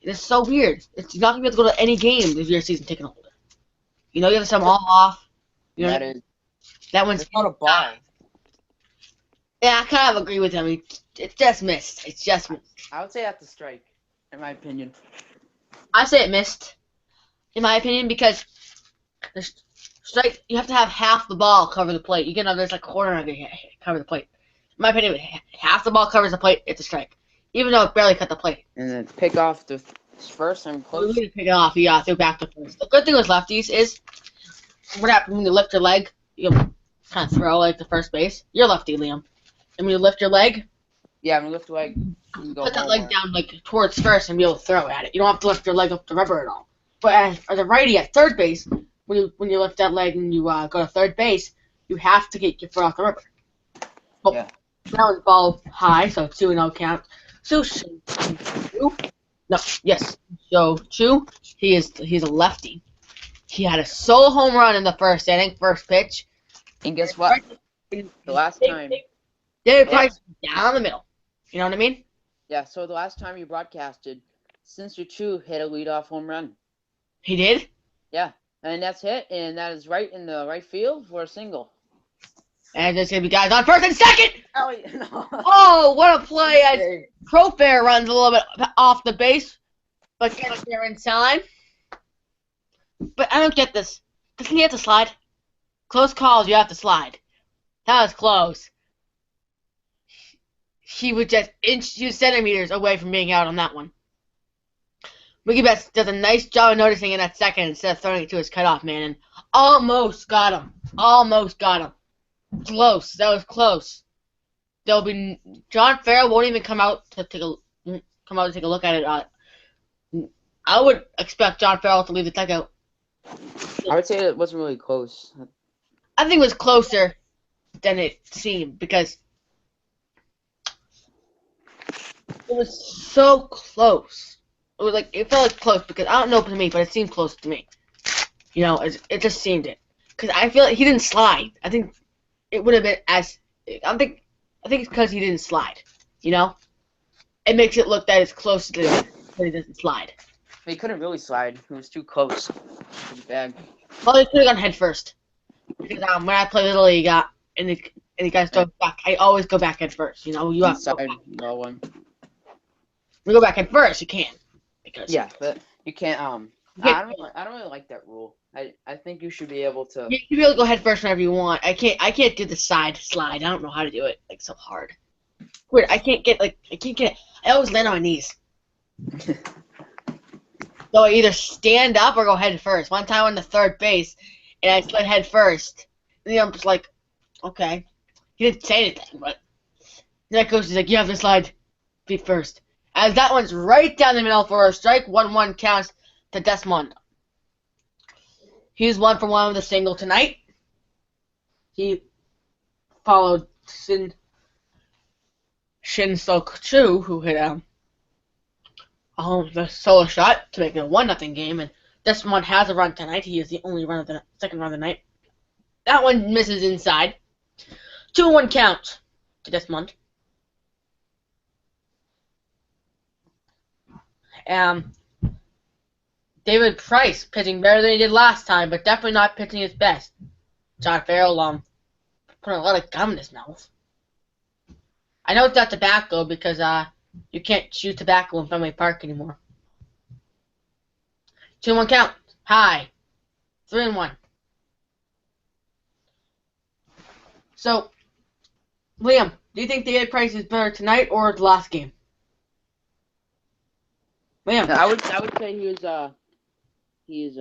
It's so weird. You're not going to be able to go to any game if you're a season ticket holder. You know, you have to have them all off. You know, that one's not a bar. Yeah, I kind of agree with him. It's just missed. It's just missed. I would say that's a strike, in my opinion. I say it missed, in my opinion, because the strike, you have to have half the ball cover the plate. You can have there's like a corner of it cover the plate. In my opinion, half the ball covers the plate, it's a strike. Even though it barely cut the plate. And then pick off the first and close. We need to pick it off. Yeah, throw back to first. The good thing with lefties is what happens when you lift your leg, you kind of throw like to first base. You're lefty, Liam. And when you lift your leg, yeah, when you lift your leg, you go put that leg down like towards first and be able to throw at it. You don't have to lift your leg up the rubber at all. But as a righty at third base, when you lift that leg and you go to third base, you have to get your foot off the rubber. But yeah. That was ball high, so 2-0 count. So Chu, he's a lefty. He had a solo home run in the first inning, first pitch. And guess what? The last time. David Price down the middle. You know what I mean? Yeah, so the last time you broadcasted, Spencer Chu hit a leadoff home run. He did? Yeah, and that's hit, and that is right in the right field for a single. And there's going to be guys on first and second! Oh, no. Oh, what a play. As Profair runs a little bit off the base, but gets there in time. But I don't get this. Doesn't he have to slide? Close calls, you have to slide. That was close. He was just 2 centimeters away from being out on that one. Mookie Betts does a nice job of noticing in that second instead of throwing it to his cutoff man, and almost got him. Almost got him. Close. That was close. there'll be John Farrell won't even come out to take a look at it. I would expect John Farrell to leave the dugout. I would say it wasn't really close. I think it was closer than it seemed because it was so close. It felt like close because I don't know to me, but it seemed close to me. You know, it just seemed it. Because I feel like he didn't slide. I think it would have been as. I think it's because he didn't slide. You know, it makes it look that it's close to him, but he doesn't slide. He couldn't really slide. He was too close to the bag. Well, he could have gone head first. Because when I play Little League, and the guys go back, I always go back head first. You know, you have to go back. No one. We go back head first. You can. Because Yeah, but you can't. I don't really like that rule. I think you should be able to. You should be able to go head first whenever you want. I can't do the side slide. I don't know how to do it so hard. Weird. I can't get it. I always land on my knees. So I either stand up or go head first. One time on the third base, and I slid head first. And then I'm just like, okay. He didn't say anything, but then coach is like, you have to slide feet first. As that one's right down the middle for a strike. 1-1 counts to Desmond. He's 1 for 1 with a single tonight. He followed Shin Sok Chu, who hit the solo shot to make it a 1-0 game, and Desmond has a run tonight. He is the only second run of the night. That one misses inside. 2-1 count to Desmond. David Price pitching better than he did last time, but definitely not pitching his best. John Farrell putting a lot of gum in his mouth. I know it's not tobacco because you can't chew tobacco in Fenway Park anymore. 2-1 count. High. 3-1. So, Liam, do you think David Price is better tonight or the last game? Liam. I would say he's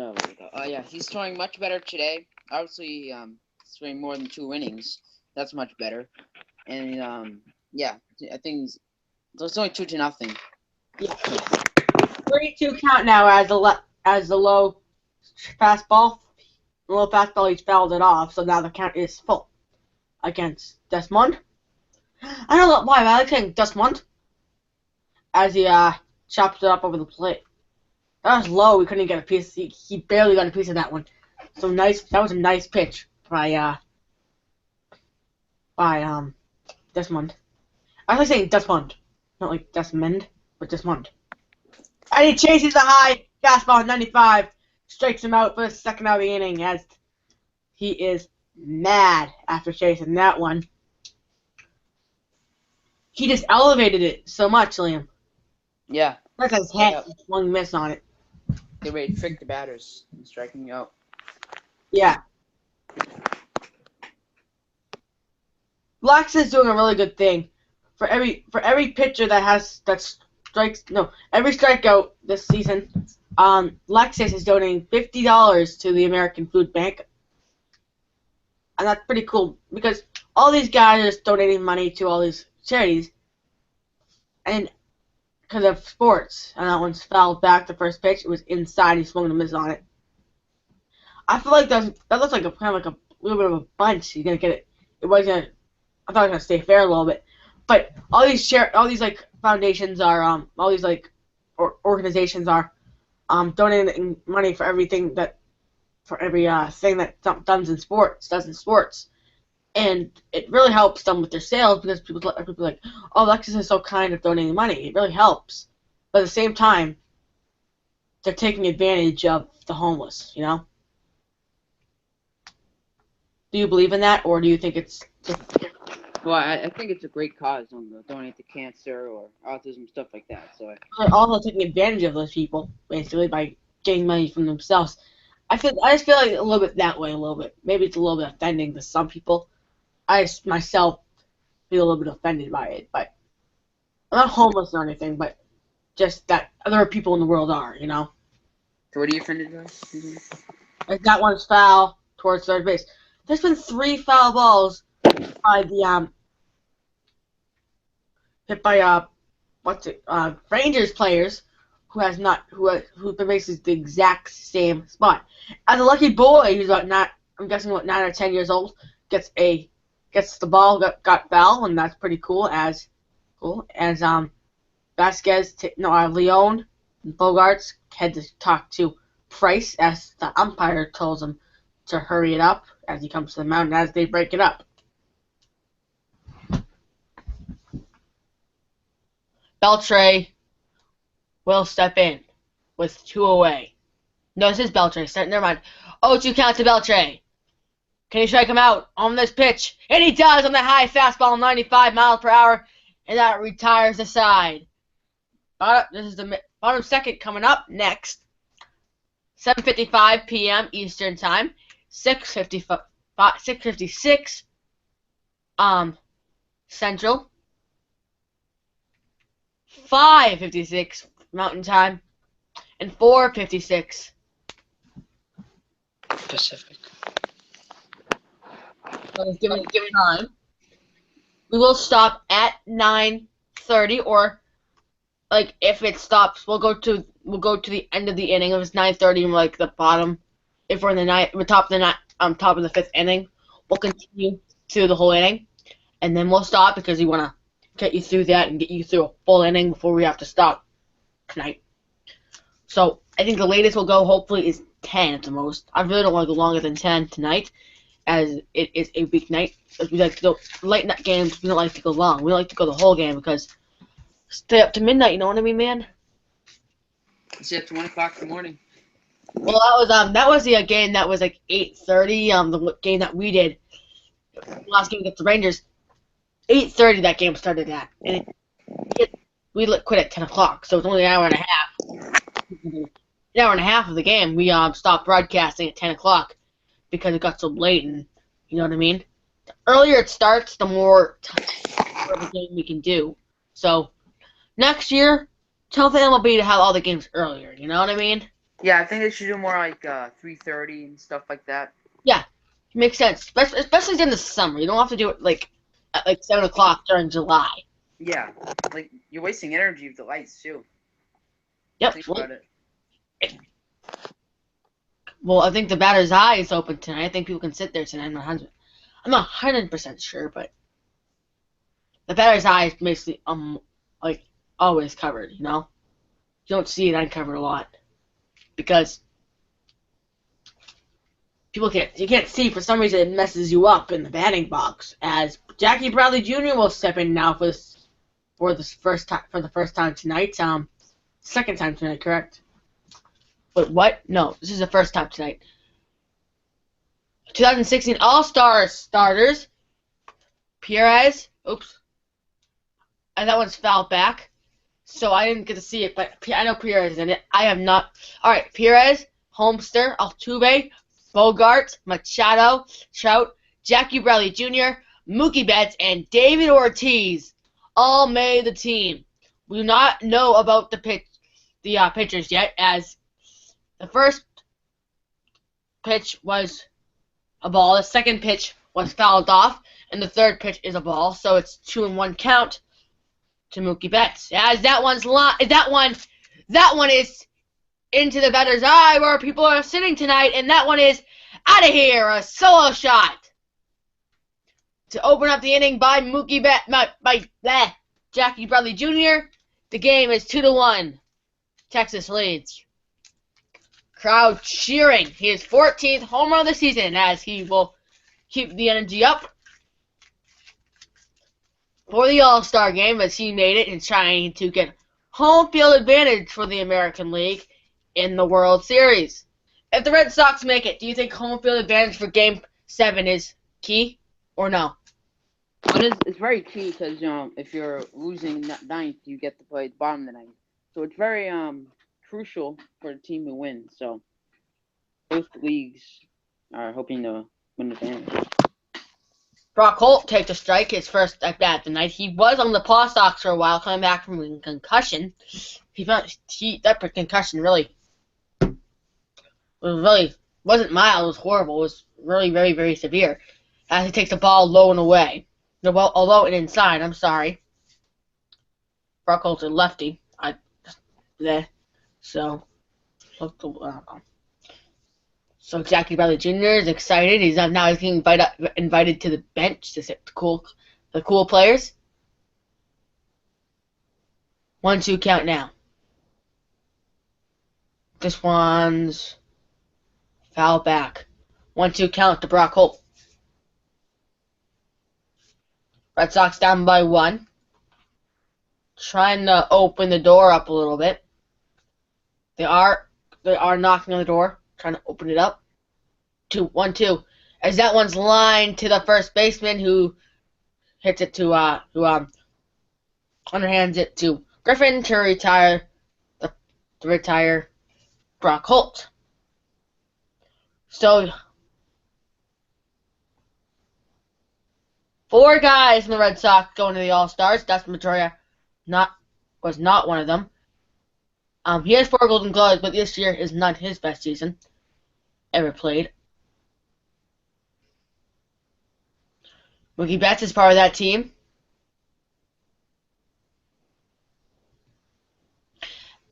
throwing much better today. Obviously, he's throwing more than 2 innings. That's much better. And I think it's only 2-0. Yeah. 3-2 count now as the low fastball. The low fastball, he's fouled it off, so now the count is full against Desmond. I don't know why, but I like saying Desmond as he chops it up over the plate. That was low. We couldn't get a piece. He barely got a piece of that one. So nice. That was a nice pitch by Desmond. I was saying Desmond, not like Desmond, but Desmond. And he chases the high fastball 95, strikes him out for the second out of the inning as he is mad after chasing that one. He just elevated it so much, Liam. Yeah. That's his head. One miss on it. They ready to trick the batters and striking you out. Yeah. Lex is doing a really good thing. For every pitcher every strikeout this season, Lexus is donating $50 to the American Food Bank. And that's pretty cool because all these guys are just donating money to all these charities. And because of sports, and that one's fouled back the first pitch. It was inside. He swung and missed on it. I feel like that looks like kind of like a little bit of a bunch. He's gonna get it. I thought it was gonna stay fair a little bit, but all these like foundations are all these like organizations are donating money for everything for every thing that does in sports. And it really helps them with their sales because people are like, oh, Lexus is so kind of donating money. It really helps. But at the same time, they're taking advantage of the homeless, you know? Do you believe in that, or do you think it's just... Well, I think it's a great cause donate to cancer or autism, stuff like that. So they're also taking advantage of those people, basically, by getting money from themselves. I just feel like a little bit that way, a little bit. Maybe it's a little bit offending to some people. I myself feel a little bit offended by it, but I'm not homeless or anything, but just that other people in the world are, you know? So what are you offended by? Like that one's foul towards third base. There's been 3 foul balls by the hit by Rangers players who bases the exact same spot. As a lucky boy who's I'm guessing 9 or 10 years old, gets the ball, got foul, and that's pretty cool. As Leon and Bogarts had to talk to Price as the umpire tells him to hurry it up as he comes to the mound as they break it up. Beltre will step in with 2 away. No, this is Beltre. Never mind. 0-2 count to Beltre. Can he strike him out on this pitch? And he does on the high fastball, 95 miles per hour, and that retires the side. This is the bottom second coming up next. 7:55 p.m. Eastern Time. 6:56 Central. 5:56 Mountain Time. And 4:56 Pacific. Given time. We will stop at 9:30, or like if it stops, we'll go to the end of the inning. If it's 9:30, like the bottom. If we're in the top of the top of the 5th inning, we'll continue through the whole inning, and then we'll stop because we want to get you through that and get you through a full inning before we have to stop tonight. So I think the latest we'll go hopefully is 10 at the most. I really don't want to go longer than 10 tonight, as it is a weeknight. We like to go late night games. We don't like to go long. We like to go the whole game because stay up to midnight. You know what I mean, man? It's at 1 o'clock in the morning. Well, that was the game that was like 8:30. The game that we did, last game against the Rangers, 8:30 that game started at, and we quit at 10 o'clock. So it's only an hour and a half. An hour and a half of the game. We stopped broadcasting at 10 o'clock because it got so late, and you know what I mean. The earlier it starts, the more time of the game we can do. So next year, tell the MLB to have all the games earlier. You know what I mean? Yeah, I think they should do more like 3:30 and stuff like that. Yeah, it makes sense, especially in the summer. You don't have to do it at 7 o'clock during July. Yeah, like you're wasting energy with the lights too. Yep. Think about it. Well, I think the batter's eye is open tonight. I think people can sit there tonight. I'm not 100% sure, but the batter's eye is basically like always covered. You know, you don't see it uncovered a lot because you can't see for some reason. It messes you up in the batting box. As Jackie Bradley Jr. will step in now for the first time tonight. Second time tonight, correct? Wait, what? No, this is the first time tonight. 2016 All-Star starters. Perez. Oops. And that one's fouled back. So I didn't get to see it, but I know Perez is in it. I have not. Alright, Perez, Homester, Altuve, Bogart, Machado, Trout, Jackie Bradley Jr., Mookie Betts, and David Ortiz all made the team. We do not know about the pitchers yet, as the first pitch was a ball, the second pitch was fouled off, and the third pitch is a ball, so it's 2-1 count to Mookie Betts. As that one is into the batter's eye where people are sitting tonight, and that one is out of here, a solo shot to open up the inning by Mookie Betts, by Jackie Bradley Jr. The game is 2-1. Texas leads. Crowd cheering his 14th home run of the season, as he will keep the energy up for the All-Star game, as he made it and trying to get home field advantage for the American League in the World Series. If the Red Sox make it, do you think home field advantage for Game 7 is key or no? It's very key because if you're losing ninth, you get to play the bottom of the ninth. So it's very crucial for the team to win. So both leagues are hoping to win the game. Brock Holt takes a strike, his first at bat tonight. He was on the Paw Sox for a while, coming back from a concussion. That concussion really wasn't mild. It was horrible. It was really very, very severe. As he takes the ball low and away. Well, low and inside. I'm sorry. Brock Holt's a lefty. There. So, so Jackie Bradley Jr. is excited. He's getting invited to the bench to sit the cool players. 1-2 count now. This one's foul back. 1-2 count to Brock Holt. Red Sox down by 1. Trying to open the door up a little bit. They are knocking on the door, trying to open it up. 1-2. As that one's lined to the first baseman, who hits it to underhands it to Griffin to retire Brock Holt. So 4 guys in the Red Sox going to the All-Stars. Dustin Pedroia was not one of them. He has 4 Golden Gloves, but this year is not his best season ever played. Mookie Betts is part of that team.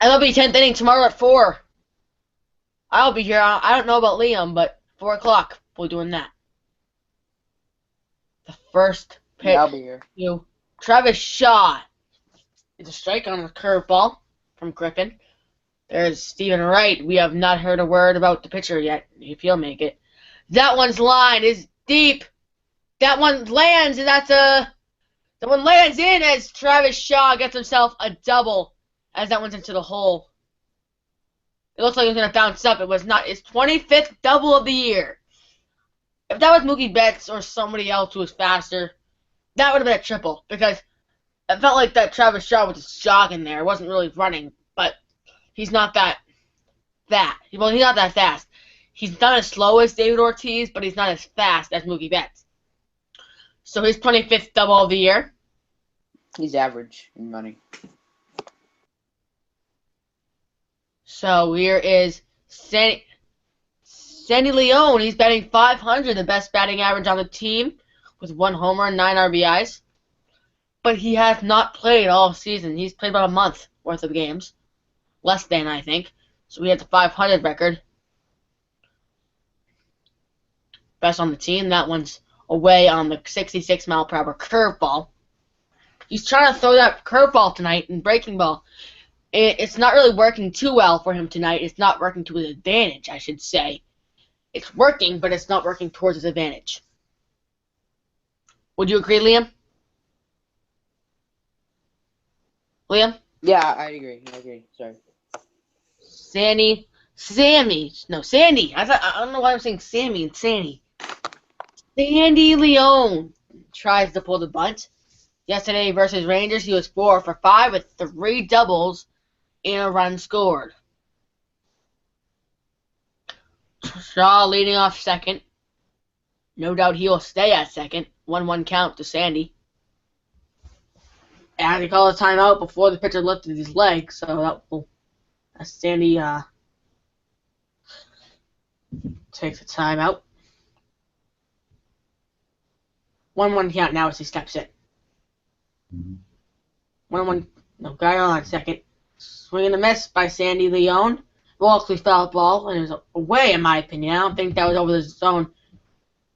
MLB 10th inning tomorrow at 4. I'll be here. I don't know about Liam, but 4 o'clock we're doing that. The first pitch. Yeah, I'll be here. Travis Shaw. It's a strike on a curveball from Griffin. There's Stephen Wright. We have not heard a word about the pitcher yet, if he'll make it. That one's line is deep. That one lands, and that one lands in as Travis Shaw gets himself a double as that one's into the hole. It looks like it was going to bounce up. It was not. It's 25th double of the year. If that was Mookie Betts or somebody else who was faster, that would have been a triple, because it felt like that Travis Shaw was just jogging there. It wasn't really running, but he's not that. Well, he's not that fast. He's not as slow as David Ortiz, but he's not as fast as Mookie Betts. So his 25th double of the year. He's average in money. So here is Sandy Leone. He's batting .500, the best batting average on the team, with 1 homer and 9 RBIs. But he has not played all season. He's played about a month worth of games. Less than, I think. So he has a .500 record. Best on the team. That one's away on the 66-mile-per-hour curveball. He's trying to throw that curveball tonight and breaking ball. It's not really working too well for him tonight. It's not working to his advantage, I should say. It's working, but it's not working towards his advantage. Would you agree, Liam? Liam? Yeah, I agree. Sorry. Sandy. I don't know why I'm saying Sammy and Sandy. Sandy Leone tries to pull the bunt. Yesterday versus Rangers, he was 4 for 5 with 3 doubles and a run scored. Shaw leading off second. No doubt he will stay at second. 1-1 count to Sandy. And he called a timeout before the pitcher lifted his leg, so that's Sandy takes a timeout. 1-1 count now as he steps in. 1-1, no, guy on second. Swing and a miss by Sandy Leone. Walkley foul ball, and it was away, in my opinion. I don't think that was over the zone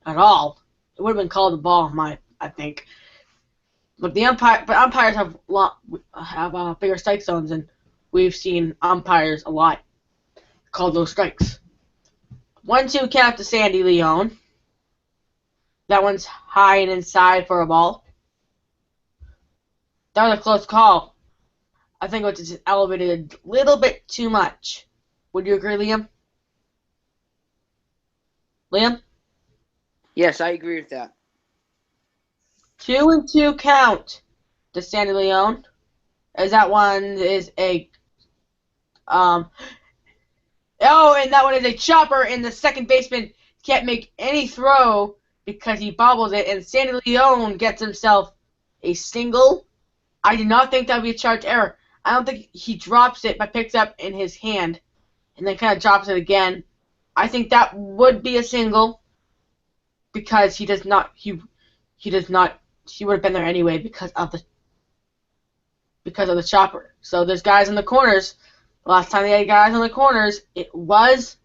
at all. It would have been called a ball, I think. But umpires have bigger strike zones, and we've seen umpires a lot call those strikes. 1-2 count to Sandy Leone. That one's high and inside for a ball. That was a close call. I think it was just elevated a little bit too much. Would you agree, Liam? Liam? Yes, I agree with that. 2-2 count to Sandy Leone. As that one is a and that one is a chopper, and the second baseman can't make any throw because he bobbles it, and Sandy Leone gets himself a single. I do not think that would be a charged error. I don't think he drops it but picks up in his hand and then kind of drops it again. I think that would be a single because he would have been there anyway because because of the chopper. So there's guys in the corners. The last time they had guys in the corners, it was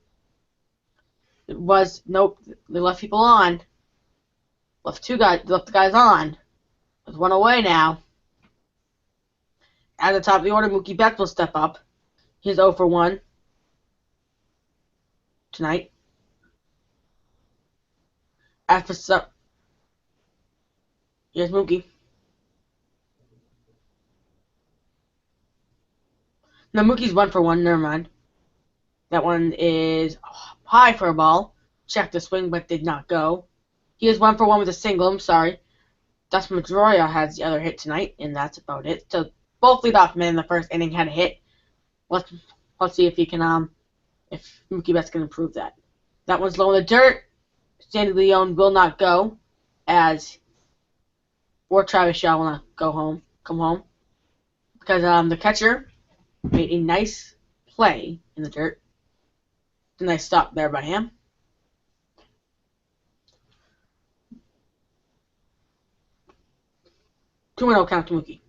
nope. They left people on. Left the guys on. There's one away now. At the top of the order, Mookie Betts will step up. He's 0 for 1 tonight. As for some, here's Mookie. No, Mookie's 1 for 1. Never mind. That one is high for a ball. Checked the swing, but did not go. He is 1 for 1 with a single. I'm sorry. Dustin Pedroia has the other hit tonight, and that's about it. So both leadoff men in the first inning had a hit. Let's see if he can if Mookie Betts can improve that. That one's low in the dirt. Sandy Leone will not go, or Travis Shaw will not come home, because the catcher made a nice play in the dirt. It's a nice stop there by him. Two 2-0 count to Mookie.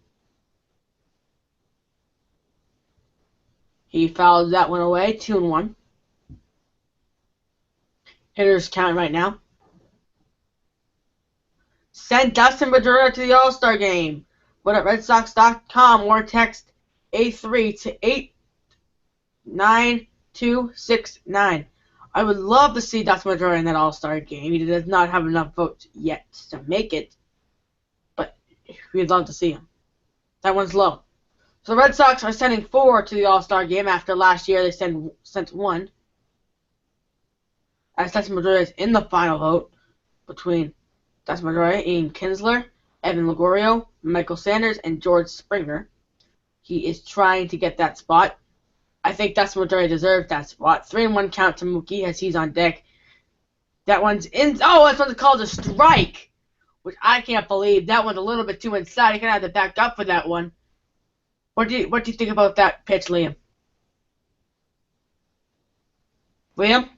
He fouls that one away. 2-1. Hitters count right now. Send Dustin Pedroia to the All-Star game. Vote at RedSox.com or text A3 to 89269. I would love to see Dustin Pedroia in that All-Star game. He does not have enough votes yet to make it, but we'd love to see him. That one's low. So the Red Sox are sending 4 to the All-Star game after last year they sent 1. As Dustin Pedroia is in the final vote between Dustin Pedroia, Ian Kinsler, Evan Ligorio, Michael Sanders, and George Springer. He is trying to get that spot. I think Dustin Pedroia deserves that spot. 3-1 count to Mookie as he's on deck. That one's in. Oh, that one's called a strike, which I can't believe. That one's a little bit too inside. You're gonna have to back up for that one. What do you think about that pitch, Liam? Liam?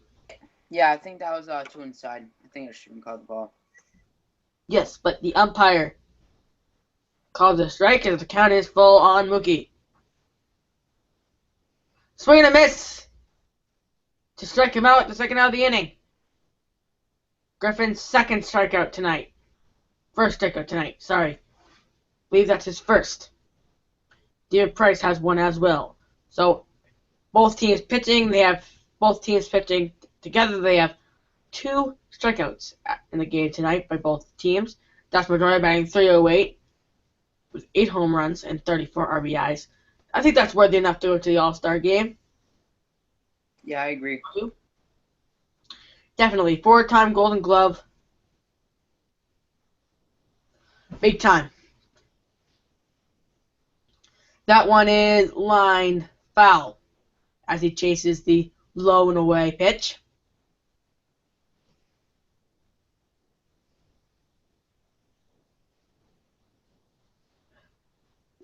Yeah, I think that was too inside. I think it shouldn't call the ball. Yes, but the umpire called a strike as the count is full on Mookie. Swing and a miss to strike him out the second out of the inning. Griffin's second strikeout tonight. First strikeout tonight, sorry. I believe that's his first. David Price has one as well. So both teams pitching together. They have 2 strikeouts in the game tonight by both teams. Dustin Pedroia batting .308 with 8 home runs and 34 RBIs. I think that's worthy enough to go to the All-Star game. Yeah, I agree. Definitely. 4-time Golden Glove. Big time. That one is line foul as he chases the low and away pitch.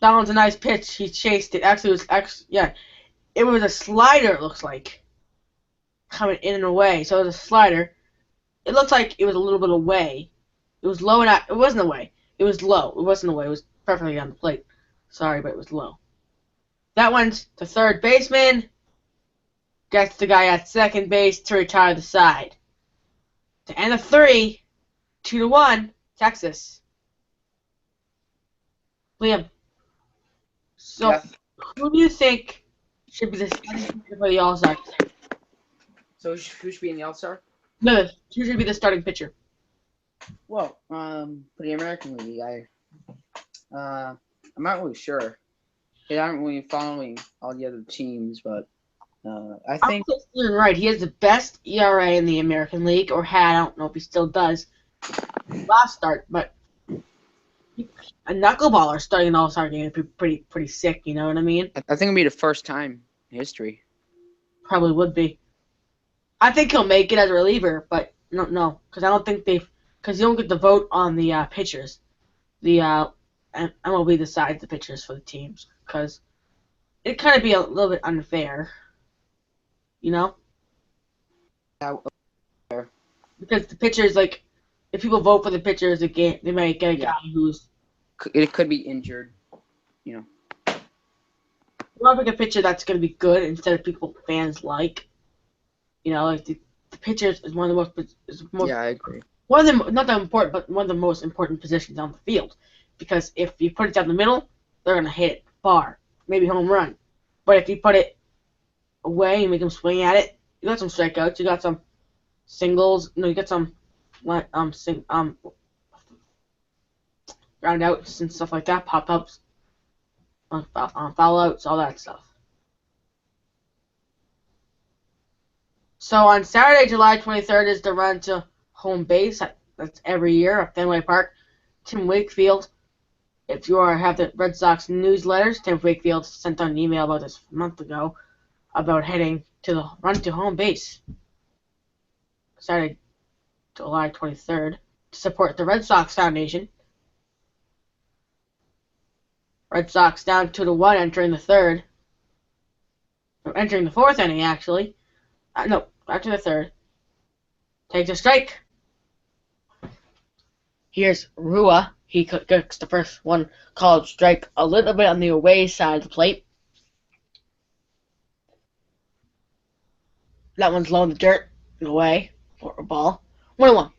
That one's a nice pitch. He chased it. Actually, it was a slider. It looks like coming in and away. So it was a slider. It looked like it was a little bit away. It was low and it wasn't away. It was low. It wasn't away. It was perfectly on the plate. Sorry, but it was low. That one's to third baseman. Gets the guy at second base to retire the side. To end of 3, 2-1, Texas. Liam. So, Yeah. who do you think should be the starting pitcher for the All-Star? So who should be in the All-Star? No, who should be the starting pitcher? Well, for the American League, I'm not really sure. I don't really following all the other teams, but I think You're right. He has the best ERA in the American League, or had. I don't know if he still does. Last start, but a knuckleballer starting an All-Star game would be pretty sick. You know what I mean? I think it'll be the first time in history. Probably would be. I think he'll make it as a reliever, but no, because I don't think because you don't get the vote on the pitchers. The MLB decides the pitchers for the teams, because it kind of be a little bit unfair, you know? Yeah, Because the pitchers, like, if people vote for the pitchers, they might get a guy who's it could be injured, you know. want to pick a pitcher that's going to be good instead of people fans like. Like the pitcher is one of the most. Yeah, I agree. One of them, not that important, but one of the most important positions on the field. Because if you put it down the middle, they're going to hit it far, maybe home run. But if you put it away and make them swing at it, you got some strikeouts, you got some singles, you got some ground outs and stuff like that, pop ups, foul outs, all that stuff. So on Saturday, July 23rd, is the run to home base. That's every year at Fenway Park. Tim Wakefield, if you have the Red Sox newsletters, Tim Wakefield sent out an email about this a month ago about heading to the run to home base Saturday, July 23rd, to support the Red Sox Foundation. Red Sox down 2-1 entering the third. Or entering the fourth inning, actually. No, after the third. Takes a strike. Here's Rua. He gets the first one called strike a little bit on the away side of the plate. That one's low in the dirt and away for a ball. 1-1.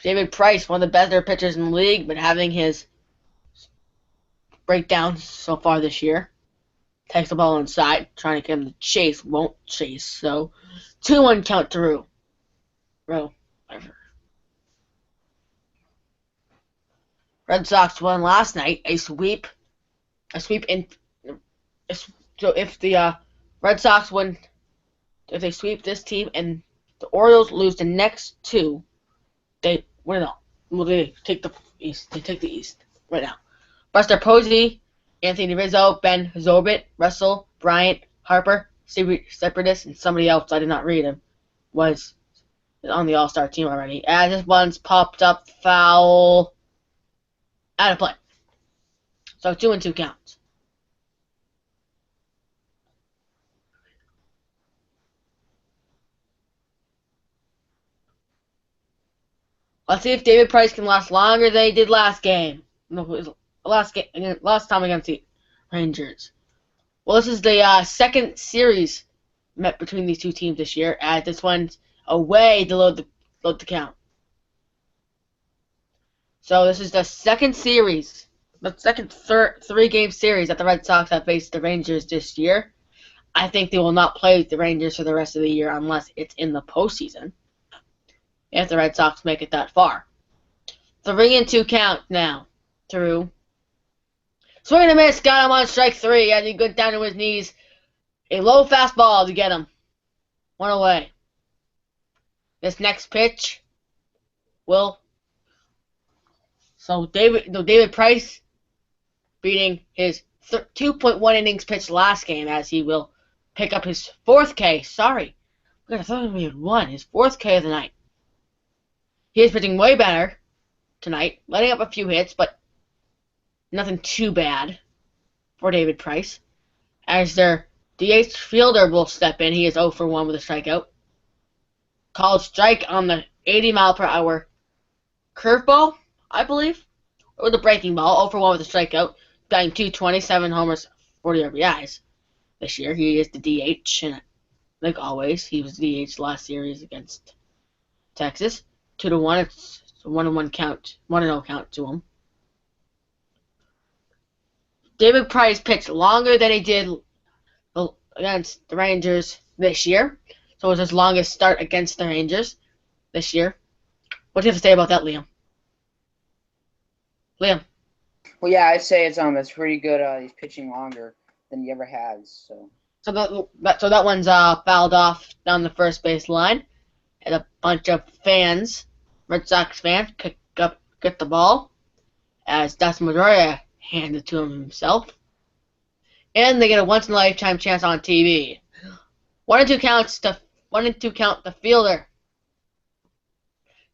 David Price, one of the better pitchers in the league, but having his breakdowns so far this year. Takes the ball inside, trying to get him to chase, won't chase. So 2-1 count to Rue. Red Sox won last night, a sweep in. So if the Red Sox win, if they sweep this team and the Orioles lose the next two, they win it all. Well, they take the East. They take the East right now. Buster Posey, Anthony Rizzo, Ben Zobit, Russell, Bryant, Harper, Separatist, and somebody else I did not read him was on the All-Star team already. And this one's popped up foul out of play. So 2-2 counts. Let's see if David Price can last longer than he did last game. No, it was last time against the Rangers. Well, this is the second series met between these two teams this year, as this one's away to load the count. So this is the second series, the second three-game series that the Red Sox have faced the Rangers this year. I think they will not play the Rangers for the rest of the year unless it's in the postseason, if the Red Sox make it that far. 3-2 count now. Through. Swing and a miss, got him on strike 3 as he got down to his knees. A low fastball to get him. 1 away. This next pitch will. So David Price beating his 2.1 innings pitched last game, as he will pick up his 4th K. Sorry. I thought we had 1. His 4th K of the night. He is pitching way better tonight, letting up a few hits, but nothing too bad for David Price. As their DH fielder will step in, he is 0 for 1 with a strikeout. Called strike on the 80-mile-per-hour curveball, I believe, or the breaking ball. 0 for 1 with a strikeout, batting .220, 7 homers, 40 RBIs. This year he is the DH, and like always, he was the DH last series against Texas. 2-1, it's a 1-1 count, 1-0 count to him. David Price pitched longer than he did against the Rangers this year. So it was his longest start against the Rangers this year. What do you have to say about that, Liam? Liam? Well, yeah, I'd say it's pretty good. He's pitching longer than he ever has. So that one's fouled off down the first base line. And a bunch of fans, Red Sox fans, get the ball as Dustin Pedroia handed it to him himself. And they get a once-in-a-lifetime chance on TV. 1-2 count the fielder.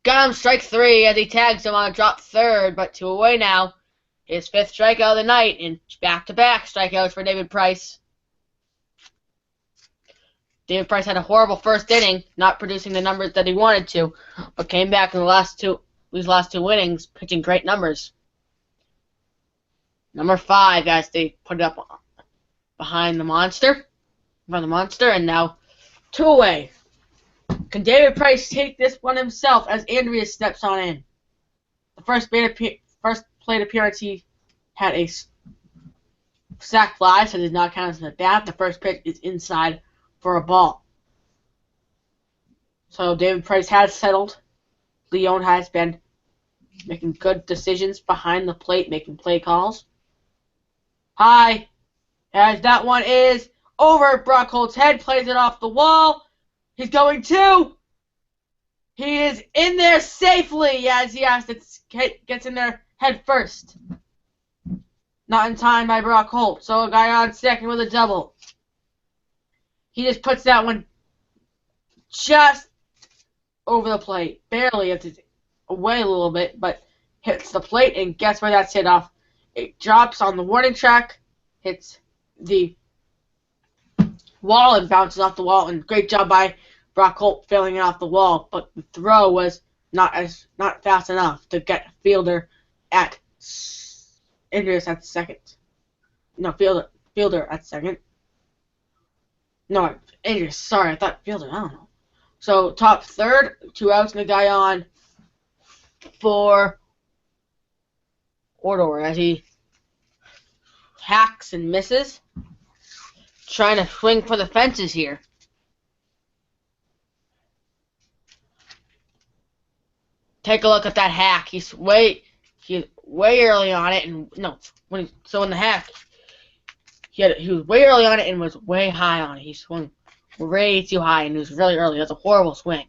Got him strike 3 as he tags him on a drop third, but 2 away now. His 5th strikeout of the night, and back-to-back strikeouts for David Price. David Price had a horrible first inning, not producing the numbers that he wanted to, but came back in these last two innings, pitching great numbers. Number 5, guys, they put it up behind the monster. And now 2 away. Can David Price take this one himself as Andrea steps on in? The first plate appearance, he had a sac fly, so it did not count as an at bat. The first pitch is inside for a ball. So David Price has settled. Leone has been making good decisions behind the plate, making play calls. High, as that one is over Brock Holt's head, plays it off the wall. He's going to. He is in there safely as he has to gets in there head first. Not in time by Brock Holt. So a guy on second with a double. He just puts that one just over the plate. Barely. It's away a little bit, but hits the plate, and guess where that's hit off? It drops on the warning track, hits the wall, and bounces off the wall. And great job by Brock Holt filling it off the wall, but the throw was not fast enough to get fielder at Andreas at second. No, fielder at second. No, Andreas, sorry, I thought fielder, I don't know. So top third, 2 outs, and a guy on for Odor as he hacks and misses. Trying to swing for the fences here. Take a look at that hack. He's way early on it, and in the hack, he was way early on it and was way high on it. He swung way too high, and it was really early. That's a horrible swing.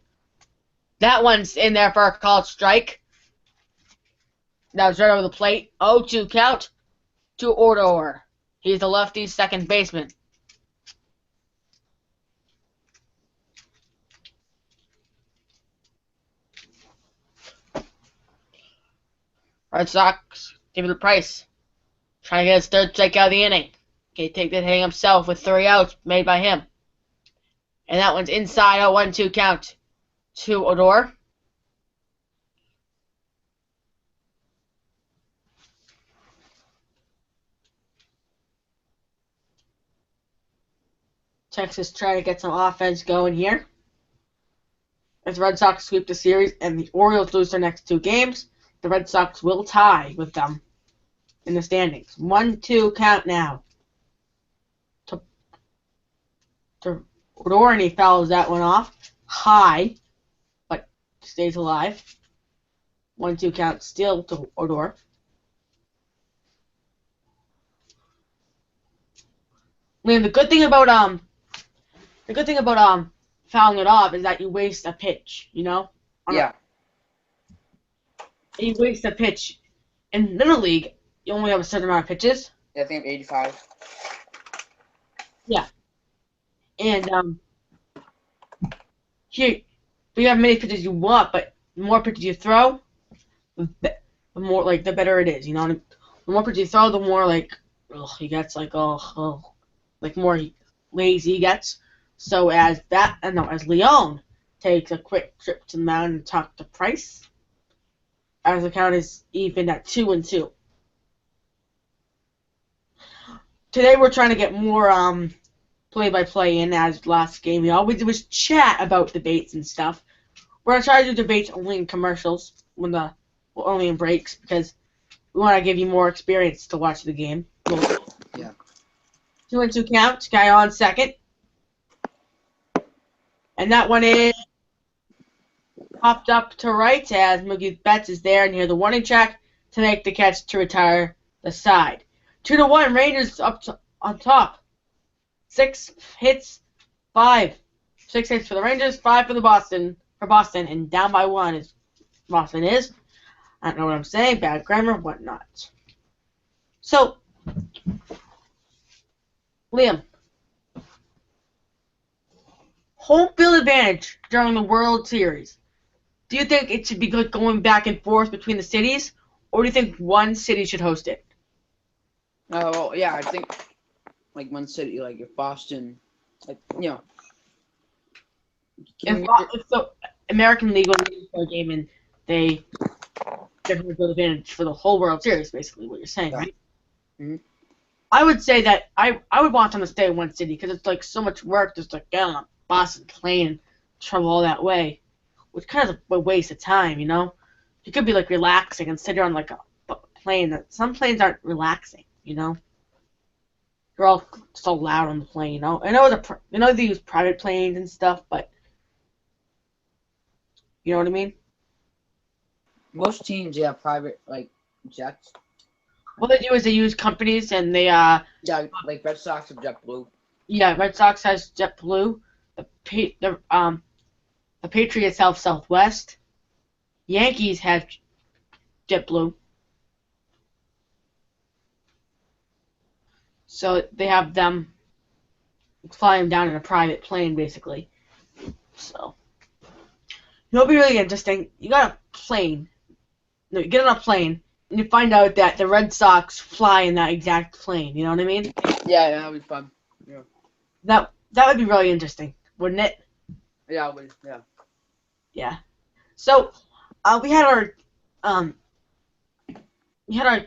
That one's in there for a called strike. That was right over the plate. 0-2 count to Odor. He's the lefty second baseman. Red Sox, David Price, trying to get his third strikeout of the inning. Okay, take the hitting himself with 3 outs made by him. And that one's inside, 0-1-2 count to Odor. Texas trying to get some offense going here. As the Red Sox sweep the series and the Orioles lose their next 2 games, the Red Sox will tie with them in the standings. 1-2 count now to Odor, and he fouls that one off. High, but stays alive. 1-2 count still to Odor. Liam, the good thing about fouling it off is that you waste a pitch, you know? Yeah. You waste a pitch. In Little League, you only have a certain amount of pitches. Yeah, I think 85. Yeah. And here, you have many pitches you want, but the more pitches you throw, the better it is. You know, the more pitches you throw, the more he gets more lazy he gets. So as Leone takes a quick trip to the mound and talk to Price, as the count is even at 2-2. Today we're trying to get more play-by-play in as last game. We always do is chat about debates and stuff. We're gonna try to do debates only in commercials only in breaks because we want to give you more experience to watch the game. Yeah. 2-2 count. Guy on second, and that one is popped up to right as Mookie Betts is there near the warning track to make the catch to retire the side. 2-1, Rangers on top. 6 hits for the Rangers, 5 for Boston, and down by 1 is Boston is. I don't know what I'm saying, bad grammar, whatnot. So, Liam, home field advantage during the World Series. Do you think it should be going back and forth between the cities, or do you think one city should host it? Oh, yeah, I think one city, if Boston, If the American League will play a game and they get home field advantage for the whole World Series, basically what you're saying, right? Mhm. I would say that I would want them to stay in one city because it's like so much work just to get on a bus and plane and travel all that way, which kind of a waste of time, you know. You could be like relaxing and sit on like a plane. Some planes aren't relaxing, you know. They're all so loud on the plane, you know. I know they use private planes and stuff, but you know what I mean. Most teams, yeah, private like jets. What they do is they use companies and they Yeah, like Red Sox have JetBlue. yeah, Red Sox has JetBlue, the Patriots have Southwest, Yankees have JetBlue, so they have them flying down in a private plane basically. So it'll be really interesting. You got a plane, no, you get on a plane and you find out that the Red Sox fly in that exact plane. You know what I mean? Yeah, that'll be fun. Yeah. That would be really interesting, wouldn't it? Yeah, it would. Yeah. Yeah. So we had our um we had our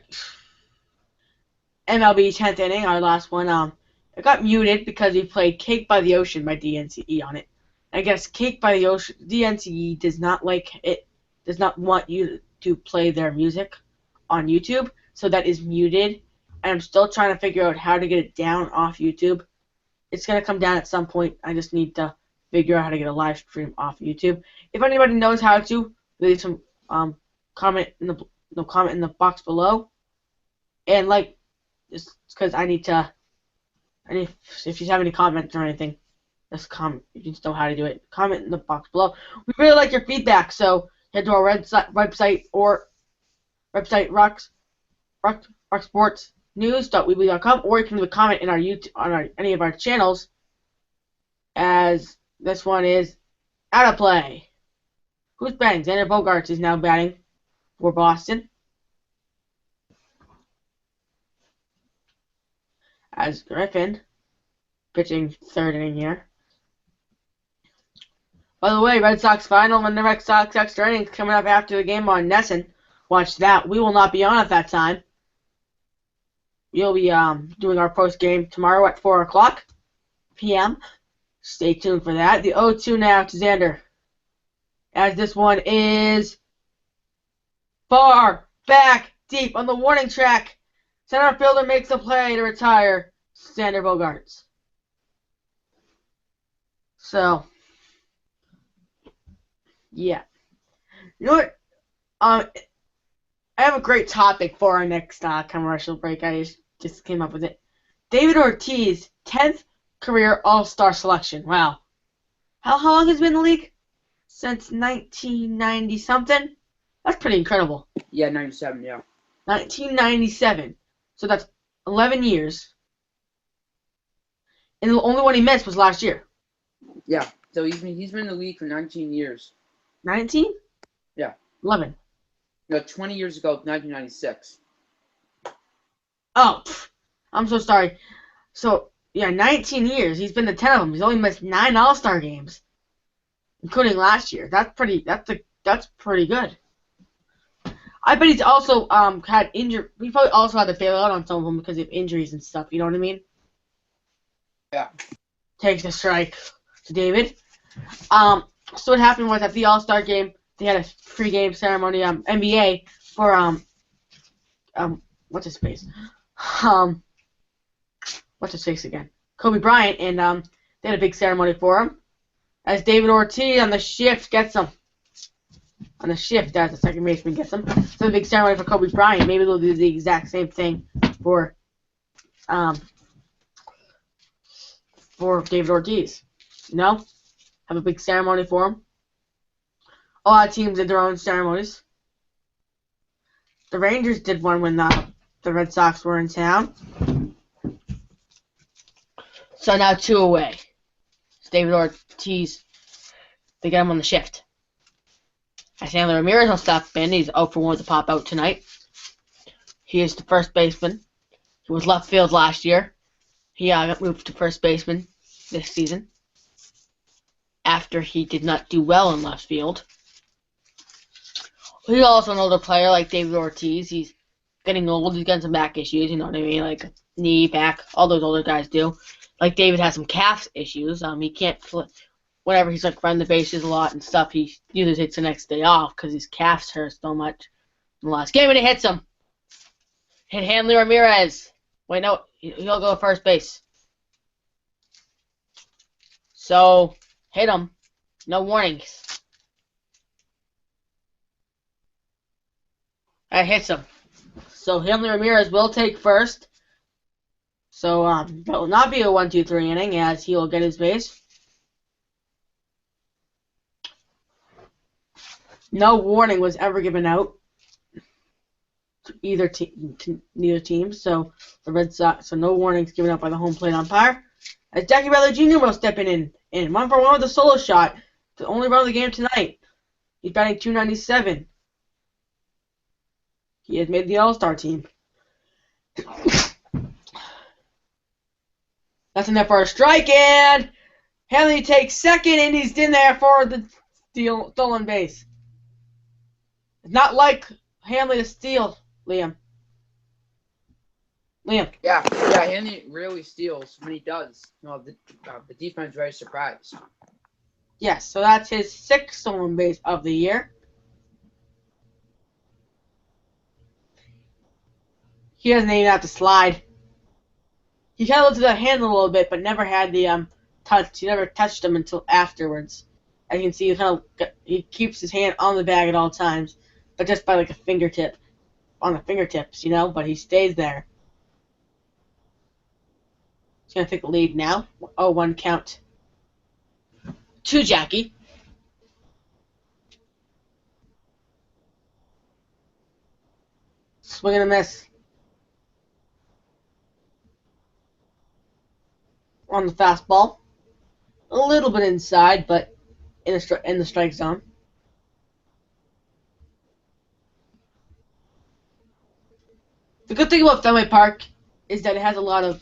MLB 10th inning, our last one. It got muted because we played "Cake by the Ocean" by DNCE on it. I guess "Cake by the Ocean" DNCE does not like it, does not want you to play their music on YouTube, so that is muted. And I'm still trying to figure out how to get it down off YouTube. It's gonna come down at some point. I just need to figure out how to get a live stream off YouTube. If anybody knows how to, leave some comment in the box below. And like, just because if you have any comments or anything, just comment. You just know how to do it. Comment in the box below. We really like your feedback, so head to our website or website rocksportsnews.weebly.com, or you can leave a comment in our YouTube on any of our channels. As this one is out of play. Who's batting? Xander Bogaerts is now batting for Boston. As Griffin pitching third inning here. By the way, Red Sox final and the Red Sox extra innings coming up after the game on Nesson. Watch that. We will not be on at that time. We'll be doing our post game tomorrow at 4:00 p.m. Stay tuned for that. The 0-2 now to Xander. As this one is far back deep on the warning track. Center fielder makes a play to retire Xander Bogaerts. So, yeah. You know what? I have a great topic for our next commercial break. I just came up with it. David Ortiz, 10th career All-Star selection. Wow. How long has he been in the league? Since 1990-something? That's pretty incredible. Yeah, 97, yeah. 1997. So that's 11 years. And the only one he missed was last year. Yeah, so he's been in the league for 19 years. 19? Yeah. 11. No, 20 years ago, 1996. Oh, I'm so sorry. So, yeah, 19 years. He's been to 10 of them. He's only missed 9 All-Star games, including last year. That's pretty good. I bet he's also had injury. We probably also had to bail out on some of them because of injuries and stuff. You know what I mean? Yeah. Takes the strike to David. So what happened was at the All-Star game, they had a pre-game ceremony, NBA for what's his face? What's his face again? Kobe Bryant, and they had a big ceremony for him. As David Ortiz on the shift gets him. On the shift, as the second baseman gets him. So a big ceremony for Kobe Bryant. Maybe they'll do the exact same thing for David Ortiz. You know? Have a big ceremony for him. A lot of teams did their own ceremonies. The Rangers did one when the Red Sox were in town. So now 2 away. It's David Ortiz. They get him on the shift. Alexander Ramirez will stop in. He's 0 for 1 with the pop out tonight. He is the first baseman. He was left field last year. He got moved to first baseman this season after he did not do well in left field. He's also an older player like David Ortiz. He's getting old. He's getting some back issues, you know what I mean? Like knee, back, all those older guys do. Like David has some calf issues. He can't whenever he's like running the bases a lot and stuff, he usually takes the next day off because his calves hurt so much in the last game, and it hits him. Hit Hanley Ramirez. Wait, no, he'll go to first base. So, hit him. No warnings. That hits him. So, Hanley Ramirez will take first. So, that will not be a 1-2-3 inning as he will get his base. No warning was ever given out to either neither team. So, the Red Sox, so no warnings given out by the home plate umpire. As Jackie Bradley Jr. will step in 1-for-1 with a solo shot. The only run of the game tonight. He's batting .297. He has made the All-Star team. That's enough for a strike, and Hanley takes second, and he's in there for the stolen base. It's not like Hanley to steal, Liam. Yeah, Hanley really steals when he does. The defense is very surprised. Yes, so that's his 6th stolen base of the year. He doesn't even have to slide. He kind of looked at the hand a little bit, but never had the touch. He never touched him until afterwards. As you can see, he keeps his hand on the bag at all times, but just by like a fingertip, on the fingertips, you know. But he stays there. He's gonna take the lead now. 0-1 count to Jackie. Swing and a miss on the fastball. A little bit inside, but in the strike zone. The good thing about Fenway Park is that it has a lot of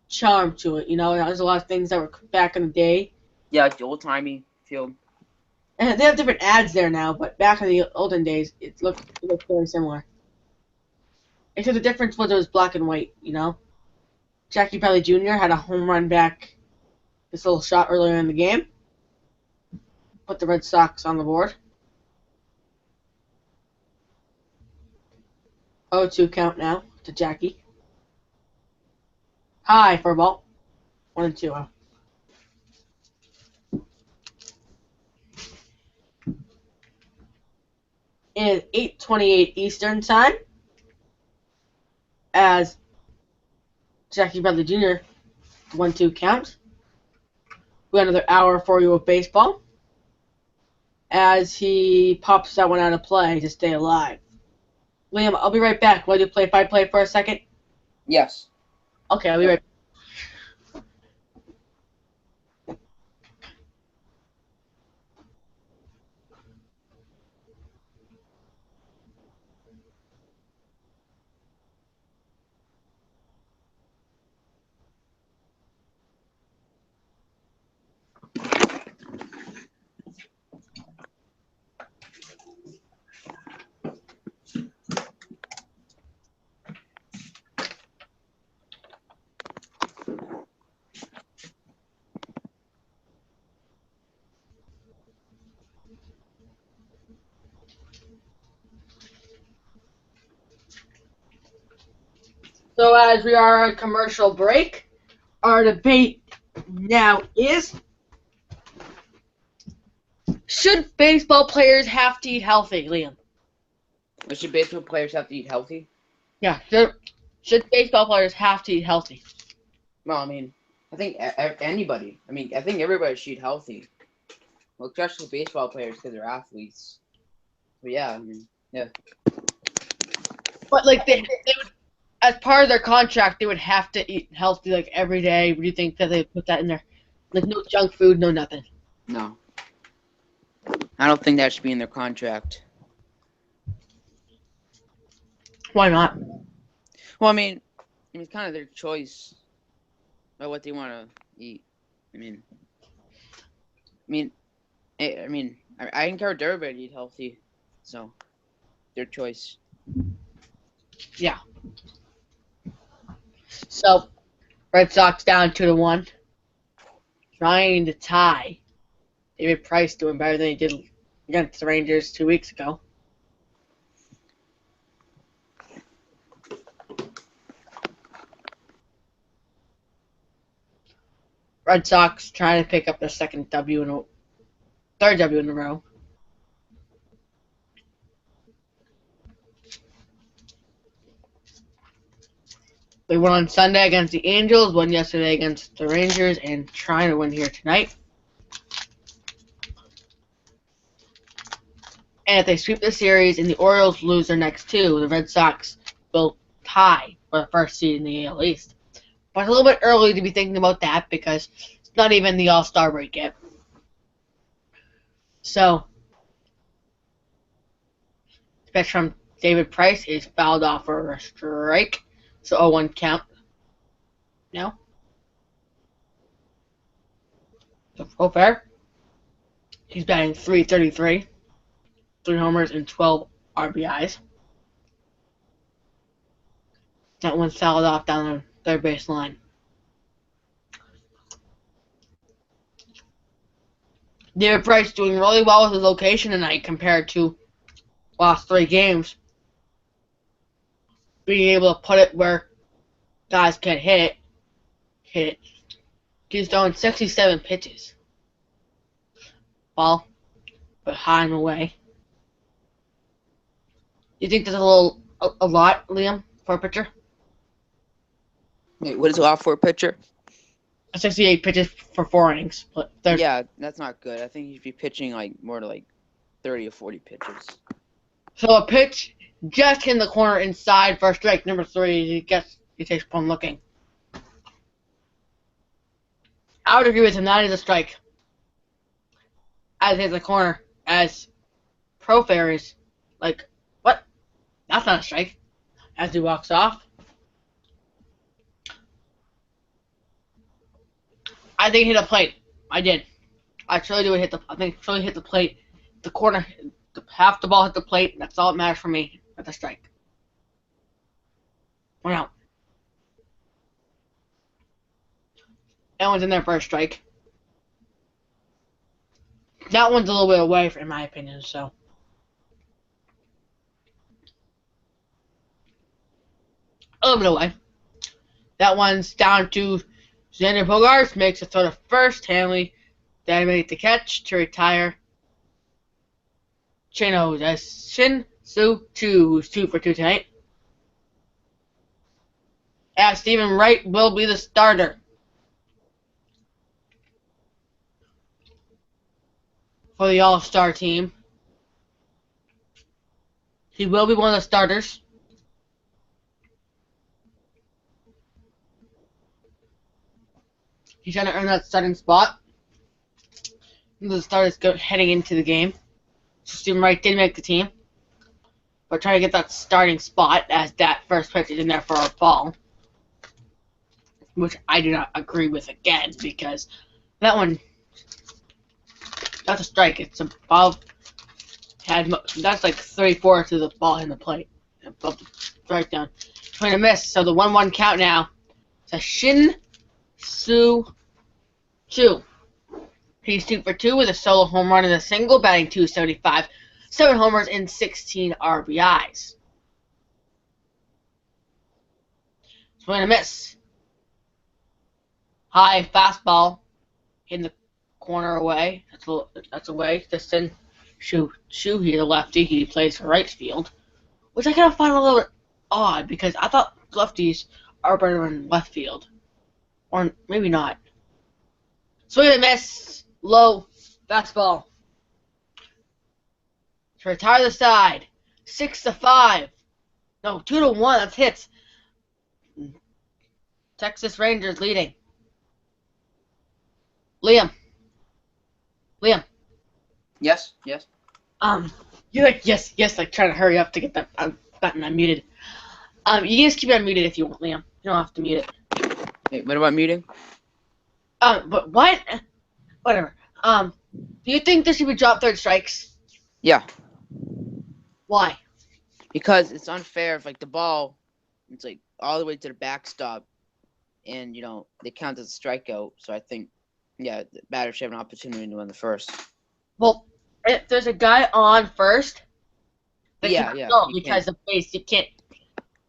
charm to it. You know, there's a lot of things that were back in the day. Yeah, like the old-timey field. And they have different ads there now, but back in the olden days, it looked very similar. Except the difference was it was black and white, you know? Jackie Bradley Jr. had a home run back this little shot earlier in the game. Put the Red Sox on the board. 0-2 count now to Jackie. High for a ball. 1-2. It is 8:28 Eastern Time. As Jackie Bradley Jr. 1-2 count. We got another hour for you of baseball. As he pops that one out of play to stay alive. Liam, I'll be right back. Want to do play-by-play for a second? Yes. Okay, I'll be right back. So as we are on commercial break, our debate now is, should baseball players have to eat healthy, Liam? Should baseball players have to eat healthy? Yeah, should baseball players have to eat healthy? Well, I mean, I think anybody. I mean, I think everybody should eat healthy. Well, especially baseball players because they're athletes. But yeah, I mean, yeah. But like they would, as part of their contract, they would have to eat healthy like every day. Would you think that they would put that in there? Like no junk food, no nothing. No. I don't think that should be in their contract. Why not? Well, I mean, it's kind of their choice about what they want to eat. I encourage everybody to eat healthy, so their choice. Yeah. So, Red Sox down 2-1. Trying to tie. David Price doing better than he did against the Rangers 2 weeks ago. Red Sox trying to pick up their third W in a row. They won on Sunday against the Angels, won yesterday against the Rangers, and trying to win here tonight. And if they sweep the series and the Orioles lose their next two, the Red Sox will tie for the first seed in the AL East. But it's a little bit early to be thinking about that because it's not even the All-Star break yet. So, pitch from David Price is fouled off for a strike. So 0-1 count. No. So fair. He's batting .333. 3 homers and 12 RBIs. That one's fouled off down the third base line. David Price doing really well with his location tonight compared to last 3 games. Being able to put it where guys can't hit it. He's throwing 67 pitches. Ball, but high and away. You think that's a lot, Liam, for a pitcher? Wait, what is a lot for a pitcher? 68 pitches for 4 innings. But yeah, that's not good. I think you should be pitching more to 30 or 40 pitches. So a pitch just in the corner inside for strike number 3. He takes one looking. I would agree with him. That is a strike. As hits the corner, as Profair is what? That's not a strike. As he walks off. I think he hit the plate. I did. I truly do hit the. I think truly hit the plate. The corner, half the ball hit the plate. That's all that matters for me. That's a strike. 1 out. That one's in there for a strike. That one's a little bit away, in my opinion. So. A little bit away. That one's down to Xander Bogaerts, makes a throw to first. Hanley then made the catch to retire. Shin Su Chu, who's 2 for 2 tonight. As Stephen Wright will be the starter. For the All-Star team. He will be one of the starters. He's trying to earn that starting spot. The starters heading into the game. So Stephen Wright did make the team. But trying to get that starting spot as that first pitch is in there for a ball. Which I do not agree with again because that one, that's a strike. It's above, that's like 3/4 of the ball in the plate. Above the strike down. Trying to miss, so the 1-1 count now. It's a Shin Su Chu. He's 2 for 2 with a solo home run and a single, batting .275, 7 homers and 16 RBIs. Swing and a miss. High fastball in the corner away. That's away. Justin Shu here, the lefty. He plays for right field, which I kind of find a little bit odd because I thought lefties are better in left field, or maybe not. Swing and a miss. Low fastball. To retire the side. 6-5. No, 2-1. That's hits. Texas Rangers leading. Liam. Yes. You're like yes, like trying to hurry up to get that button unmuted. You can just keep it unmuted if you want, Liam. You don't have to mute it. Wait, what about muting? But what? Whatever. Do you think there should be drop third strikes? Yeah. Why? Because it's unfair if the ball It's like all the way to the backstop, and they count as a strikeout. So I think, yeah, the batter should have an opportunity to win the first. Well, if there's a guy on first, they Yeah, can't yeah, go you because can't. the base you can't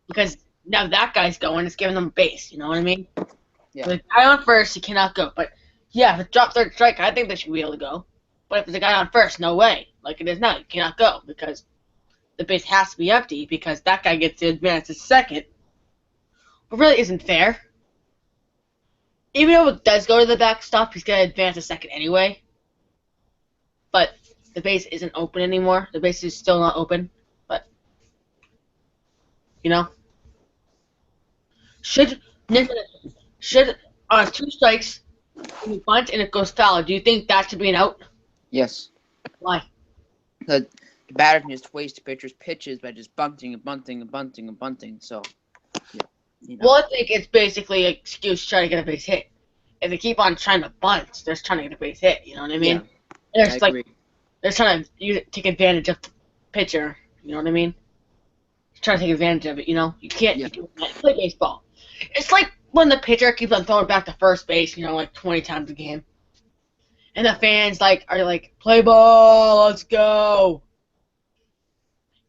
because now that guy's going, it's giving them a base. You know what I mean? Yeah, The guy on first, he cannot go. But yeah, if it drops third strike, I think they should be able to go. But if there's a guy on first, no way. Like it is now, you cannot go because the base has to be empty because that guy gets to advance to second. It really isn't fair. Even though it does go to the backstop, he's gonna advance a second anyway. But the base isn't open anymore. The base is still not open. But you know, should should on two strikes you bunt and it goes foul? Do you think that should be an out? yes. Why? The batter can just waste the pitcher's pitches by just bunting and bunting and bunting and bunting. So, yeah. Well, I think it's basically an excuse to try to get a base hit. If they keep on trying to bunt, they're just trying to get a base hit. You know what I mean? Yeah, They're I just like agree. they're trying to take advantage of the pitcher. You know what I mean? Trying to take advantage of it. You can't Yeah. you can't play baseball. It's like when the pitcher keeps on throwing back to first base. Like 20 times a game, and the fans are like, "Play ball, let's go."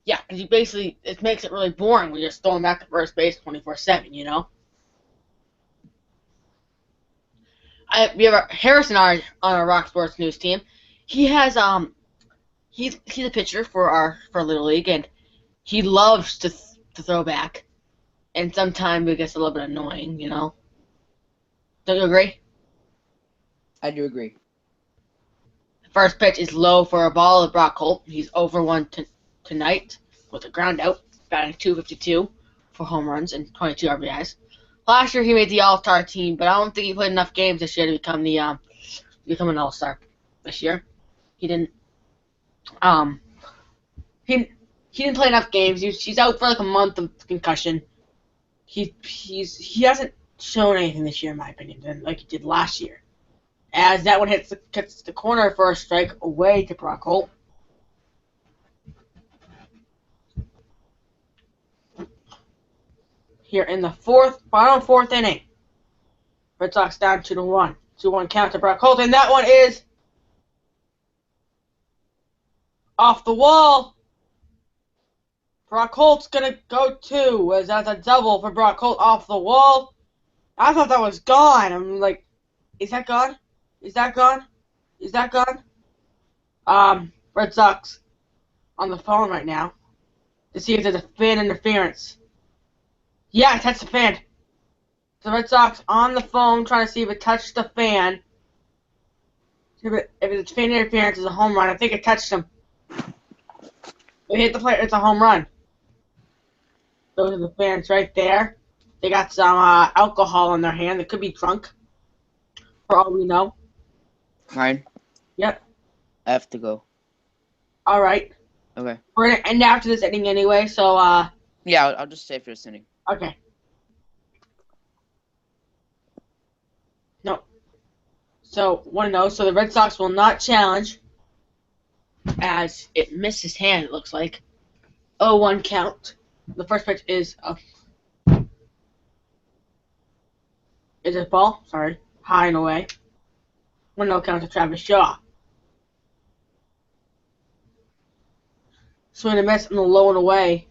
Yeah, because it makes it really boring when you're just throwing back to first base 24/7. We have Harrison on our Rock Sports News team. He has he's a pitcher for Little League, and he loves to throw back, and sometimes it gets a little bit annoying. Don't you agree? I do agree. The first pitch is low for a ball of Brock Holt. He's over one tonight with a ground out, batting .252 for home runs and 22 RBIs. Last year he made the All-Star team, but I don't think he played enough games this year to become an All-Star this year. He didn't he didn't play enough games. He's out for like a month of concussion. He hasn't shown anything this year in my opinion like he did last year. As that one gets the corner for a strike away to Brock Holt. Here in the bottom fourth inning. Red Sox down 2-1. 2-1 count to Brock Holt, and that one is off the wall. Brock Holt's gonna go two, as that's a double for Brock Holt off the wall. I thought that was gone. I'm like, is that gone? Is that gone? Is that gone? Red Sox on the phone right now to see if there's a fan interference. Yeah, it touched the fan. The Red Sox on the phone trying to see if it touched the fan. If it's fan interference, it's a home run. I think it touched him. It hit the player. It's a home run. Those are the fans right there. They got some alcohol in their hand. They could be drunk, for all we know. Fine. Yep. I have to go. All right. Okay. We're gonna end after this inning anyway. So Yeah, I'll just stay for this inning. okay. No. So 1-0. So the Red Sox will not challenge, as it missed his hand. It looks like 0-1 count. The first pitch is a ball. Sorry, high and away. 1-0 count to Travis Shaw. Swing and miss on the low and away.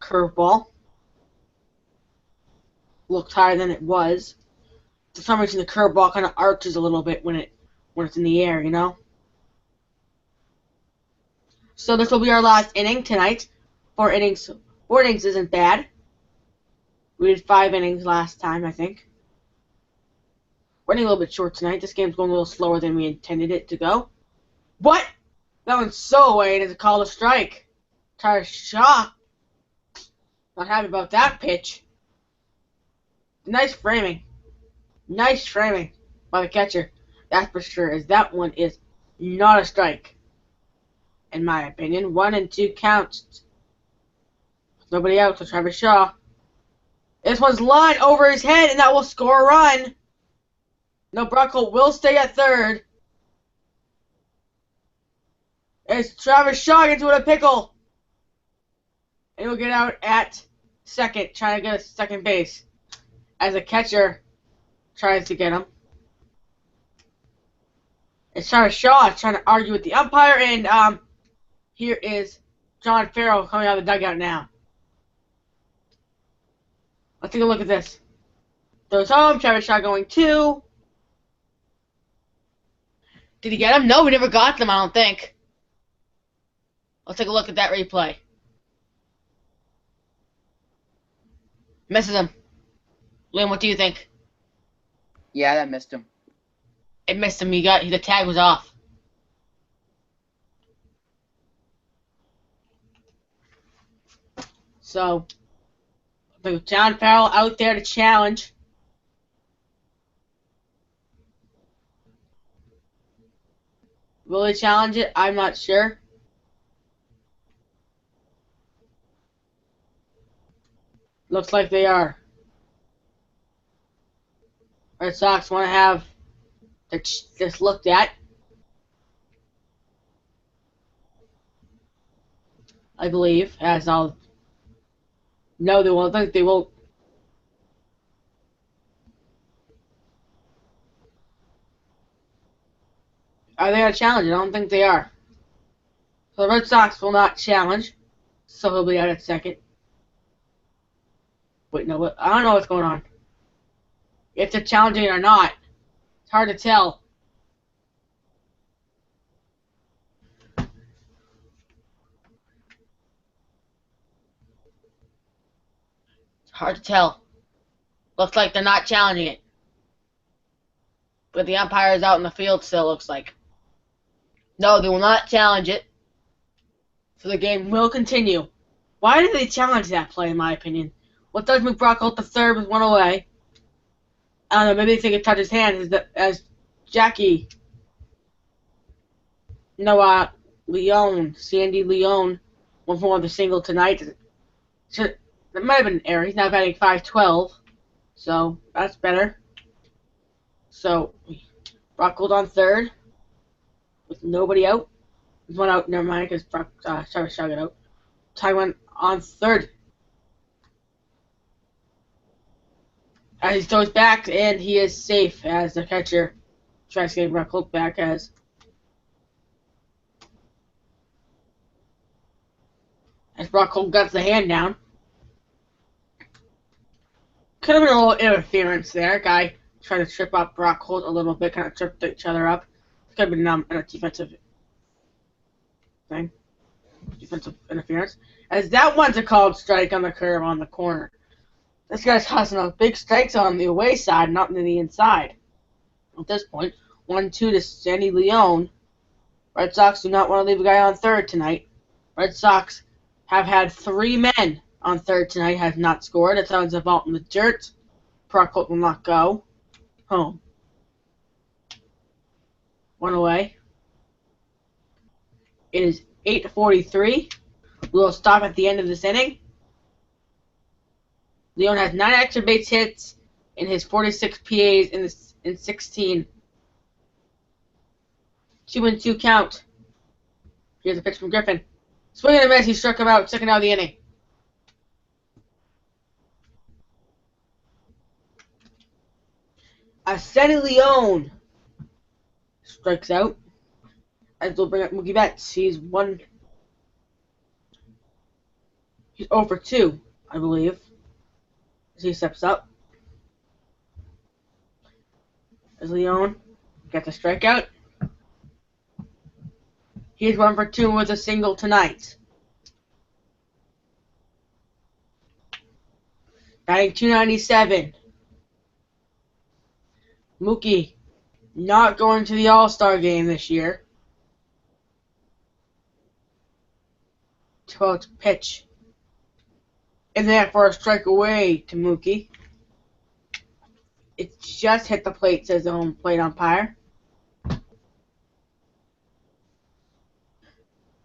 Curveball. Looked higher than it was. For some reason, the curveball kind of arches a little bit when it's in the air, So this will be our last inning tonight. 4 innings. 4 innings isn't bad. We did 5 innings last time, I think. We're running a little bit short tonight. This game's going a little slower than we intended it to go. What? That one's so away, and it's a call to strike. Travis Shaw. Not happy about that pitch. Nice framing. Nice framing by the catcher. That's for sure, as that one is not a strike. In my opinion. 1-2 counts. Nobody out, so Travis Shaw. This one's lined over his head, and that will score a run. No, Brock Holt will stay at third. As Travis Shaw gets into a pickle. And he'll get out at second, trying to get a second base. As a catcher tries to get him. It's Travis Shaw trying to argue with the umpire, and here is John Farrell coming out of the dugout now. Let's take a look at this. Throws home, Travis Shaw going 2. Did he get him? No, we never got them, I don't think. Let's take a look at that replay. Misses him. Liam, what do you think? Yeah, that missed him. It missed him. The tag was off. So, John Farrell out there to challenge. Will they challenge it? I'm not sure. Looks like they are. Red Sox want to have this looked at. I believe, as I'll... No, they won't. I think they won't. Are they going to challenge it? I don't think they are. So the Red Sox will not challenge. So he'll be out at second. Wait, no, I don't know what's going on. If they're challenging it or not. It's hard to tell. It's hard to tell. Looks like they're not challenging it. But the umpire is out in the field still, looks like. No, they will not challenge it. So the game will continue. Why did they challenge that play, in my opinion? What does McBrock hold the third with 1 away? I don't know, maybe they think it touched his hand as Jackie. Sandy Leone, went for the single tonight. That might have been an error. He's now batting .512, so that's better. So, Brock Gold on third, with nobody out. There's one out, never mind, because Travis Shaw got out. Taiwan on third. As he throws back, and he is safe as the catcher tries to get Brock Gold back as Brock Gold gets the hand down. Could have been a little interference there. Guy tried to trip up Brock Holt a little bit, kind of tripped each other up. Could have been a defensive thing. Defensive interference. As that one's a called strike on the curve on the corner. This guy's causing a big strikes on the away side, not on the inside. At this point, 1-2 to Sandy Leone. Red Sox do not want to leave a guy on third tonight. Red Sox have had 3 men on third tonight, has not scored. That sounds about in the dirt. Brock Holt will not go home. 1 away. It is 8:43. We will stop at the end of this inning. Leone has 9 extra base hits in his 46 PAs in 16. 2-2 count. Here's a pitch from Griffin. Swing and a miss. He struck him out. Second out of the inning. Sandy Leone strikes out. As they'll bring up Mookie Betts. He's 0 for 2, I believe. As he steps up. As Leone gets a strikeout. He's 1 for 2 with a single tonight. Batting .297. Mookie not going to the All-Star game this year. 12th pitch. And there for a strike away to Mookie. It just hit the plate, says the home plate umpire.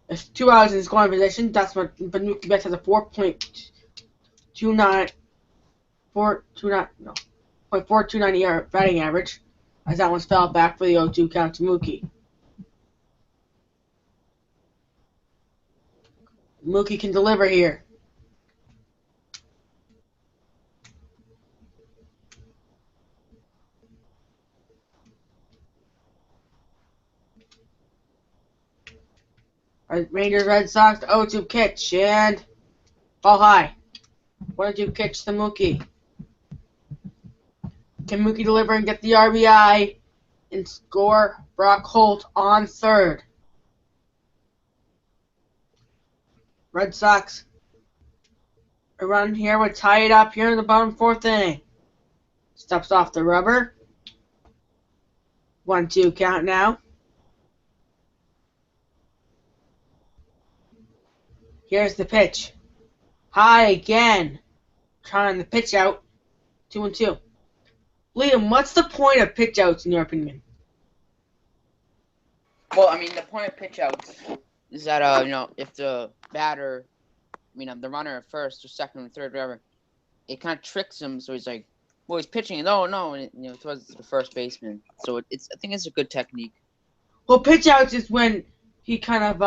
There's 2 hours in scoring position. That's what Mookie Betts has a .429 batting average. As that one's fell back for the 0-2 count to Mookie. Mookie can deliver here. Rangers, Red Sox, the 0-2 pitch, and ball high. 1-2 pitch to Mookie. Can Mookie deliver and get the RBI and score? Brock Holt on third. Red Sox a run here would tie it up here in the bottom fourth inning. Steps off the rubber. 1-2 count now. Here's the pitch. High again. Trying the pitch out. 2-2. Liam, what's the point of pitch outs in your opinion? Well, I mean, the point of pitch outs is that if the batter, the runner at first or second or third, whatever, it kind of tricks him. So he's like, well, he's pitching, and oh no, and towards the first baseman. So I think it's a good technique. Well, pitch outs is when he kind of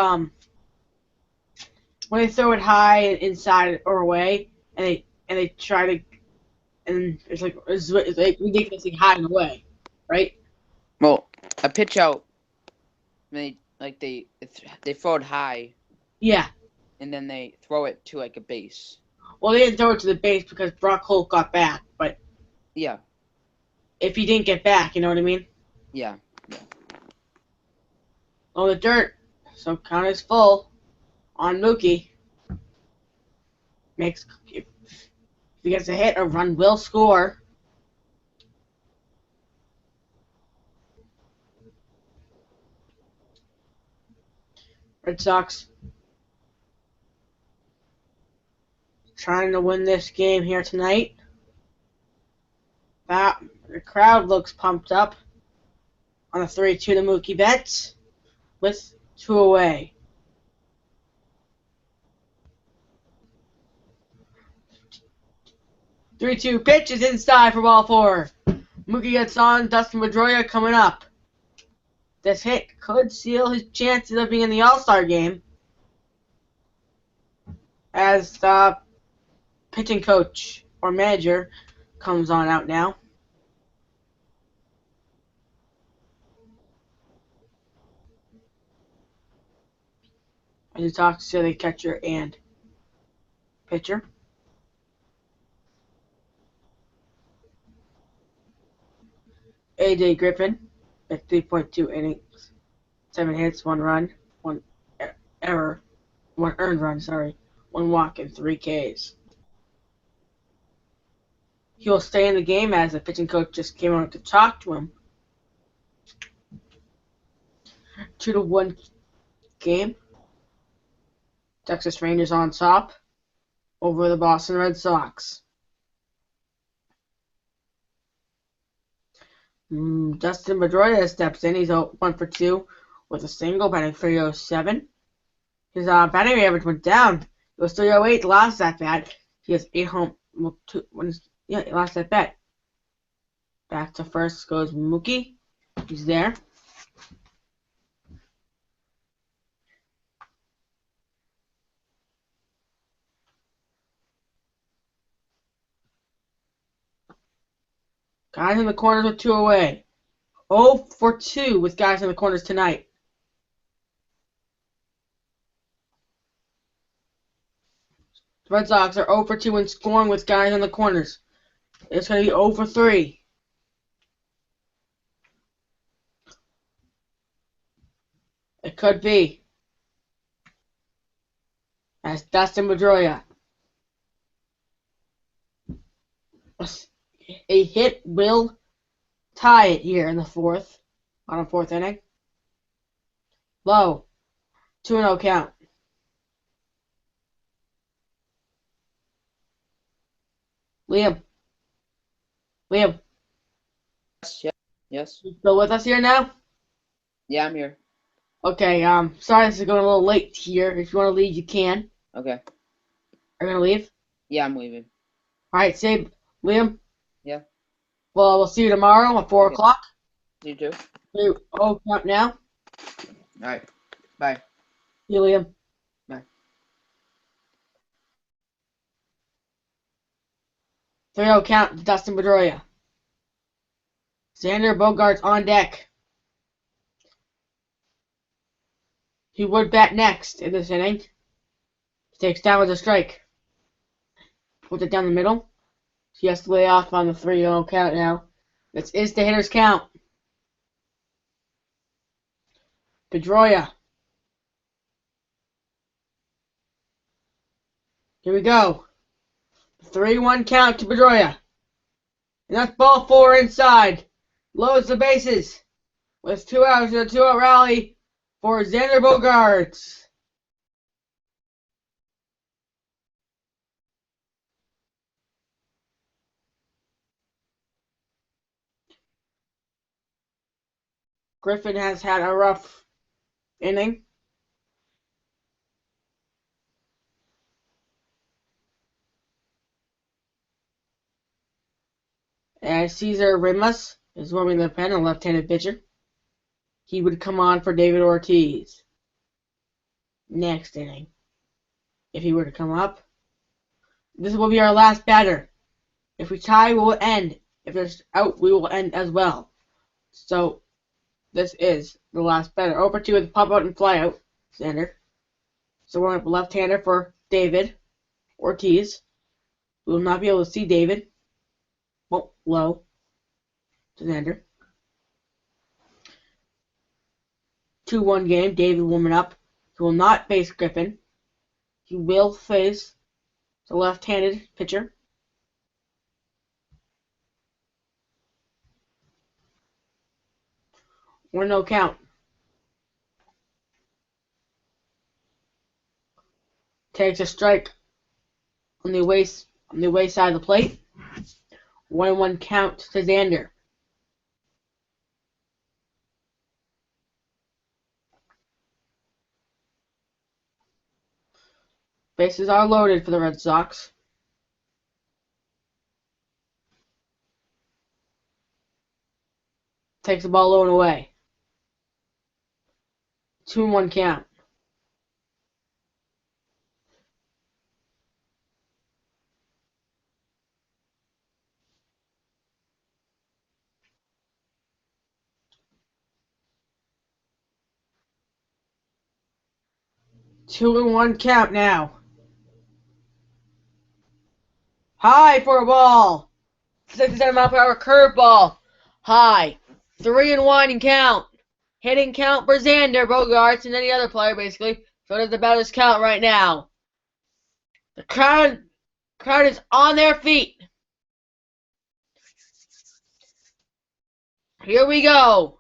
when they throw it high and inside or away, and they try to, and it's like ridiculously high and away, right? Well, a pitch out, they throw it high. Yeah. And then they throw it to like a base. Well, they didn't throw it to the base because Brock Holt got back, but yeah, if he didn't get back, you know what I mean? Yeah. On the dirt, so count is full on Mookie. If he gets a hit, a run will score. Red Sox trying to win this game here tonight. The crowd looks pumped up on a 3-2 to Mookie Betts with 2 away. Three-two pitch is inside for ball 4. Mookie gets on. Dustin Pedroia coming up. This hit could seal his chances of being in the All-Star game, as the pitching coach or manager comes on out now. As he talks to the catcher and pitcher. A.J. Griffin at 3.2 innings, 7 hits, 1 run, 1 error, 1 earned run, 1 walk, and 3 Ks. He will stay in the game as the pitching coach just came out to talk to him. 2-1 game. Texas Rangers on top over the Boston Red Sox. Dustin Pedroia steps in. He's 1 for 2 with a single, batting .307. His batting average went down. It was .308 last at bat. He has 8 home. Last at bat. Back to first goes Mookie. He's there. Guys in the corners with 2 away. 0 for 2 with guys in the corners tonight. The Red Sox are 0 for 2 in scoring with guys in the corners. It's going to be 0 for 3. It could be. That's Dustin Pedroia. A hit will tie it here in the bottom fourth inning. Low. 2-0 count. Liam. Yes. You still with us here now? Yeah, I'm here. Okay, sorry this is going a little late here. If you want to leave, you can. Okay. Are you going to leave? Yeah, I'm leaving. Alright, say, Liam? Yeah. Well, we'll see you tomorrow at 4 o'clock. You too. 2-0 count now. Alright. Bye. See you, Liam. Bye. 3-0 count to Dustin Pedroia. Xander Bogaerts on deck. He would bat next in this inning. He takes down with a strike. Puts it down the middle. He has to lay off on the 3-0 count now. This is the hitter's count. Pedroia. Here we go. 3-1 count to Pedroia. And that's ball 4 inside. Loads the bases. With 2 outs in a 2-out rally for Xander Bogaerts. Griffin has had a rough inning. As Cesar Rimas is warming the pen, a left-handed pitcher. He would come on for David Ortiz. Next inning. If he were to come up. This will be our last batter. If we tie, we will end. If there's out, we will end as well. So, this is the last batter. Over to with pop out and fly out. Xander. So we're up left-hander for David Ortiz. We will not be able to see David. Well, low to Xander. 2-1 game. David warming up. He will not face Griffin. He will face the left-handed pitcher. Or no count. Takes a strike on the away side of the plate. 1-1 count to Xander. Bases are loaded for the Red Sox. Takes the ball low and away. 2-1 count. Two and one count now. High for a ball. 67 mile per hour curveball. High. 3-1 count. Hitting count for Xander Bogaerts and any other player basically. So does the batter's count right now. The crowd is on their feet. Here we go.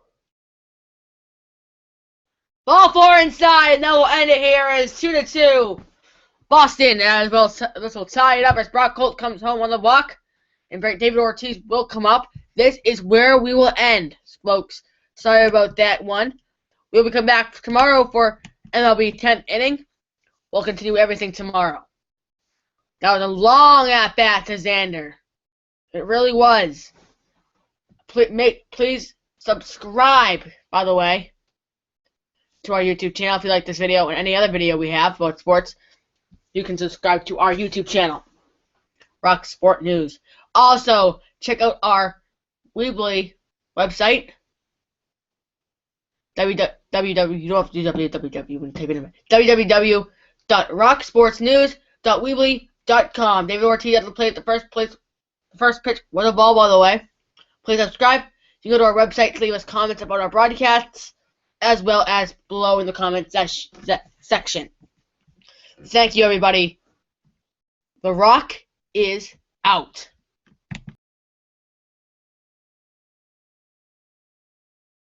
Ball 4 inside, and that will end it here as 2-2. Boston, as well, this will tie it up as Brock Holt comes home on the walk. And David Ortiz will come up. This is where we will end, folks. Sorry about that one. We'll be coming back tomorrow for MLB 10th inning. We'll continue everything tomorrow. That was a long at-bat to Xander. It really was. Please subscribe, by the way, to our YouTube channel. If you like this video and any other video we have about sports, you can subscribe to our YouTube channel, Rock Sport News. Also, check out our Weebly website, www.rocksportsnews.weebly.com. David Ortiz has to play at the first pitch with a ball, by the way. Please subscribe. You can go to our website to leave us comments about our broadcasts, as well as below in the comment section. Thank you, everybody. The Rock is out.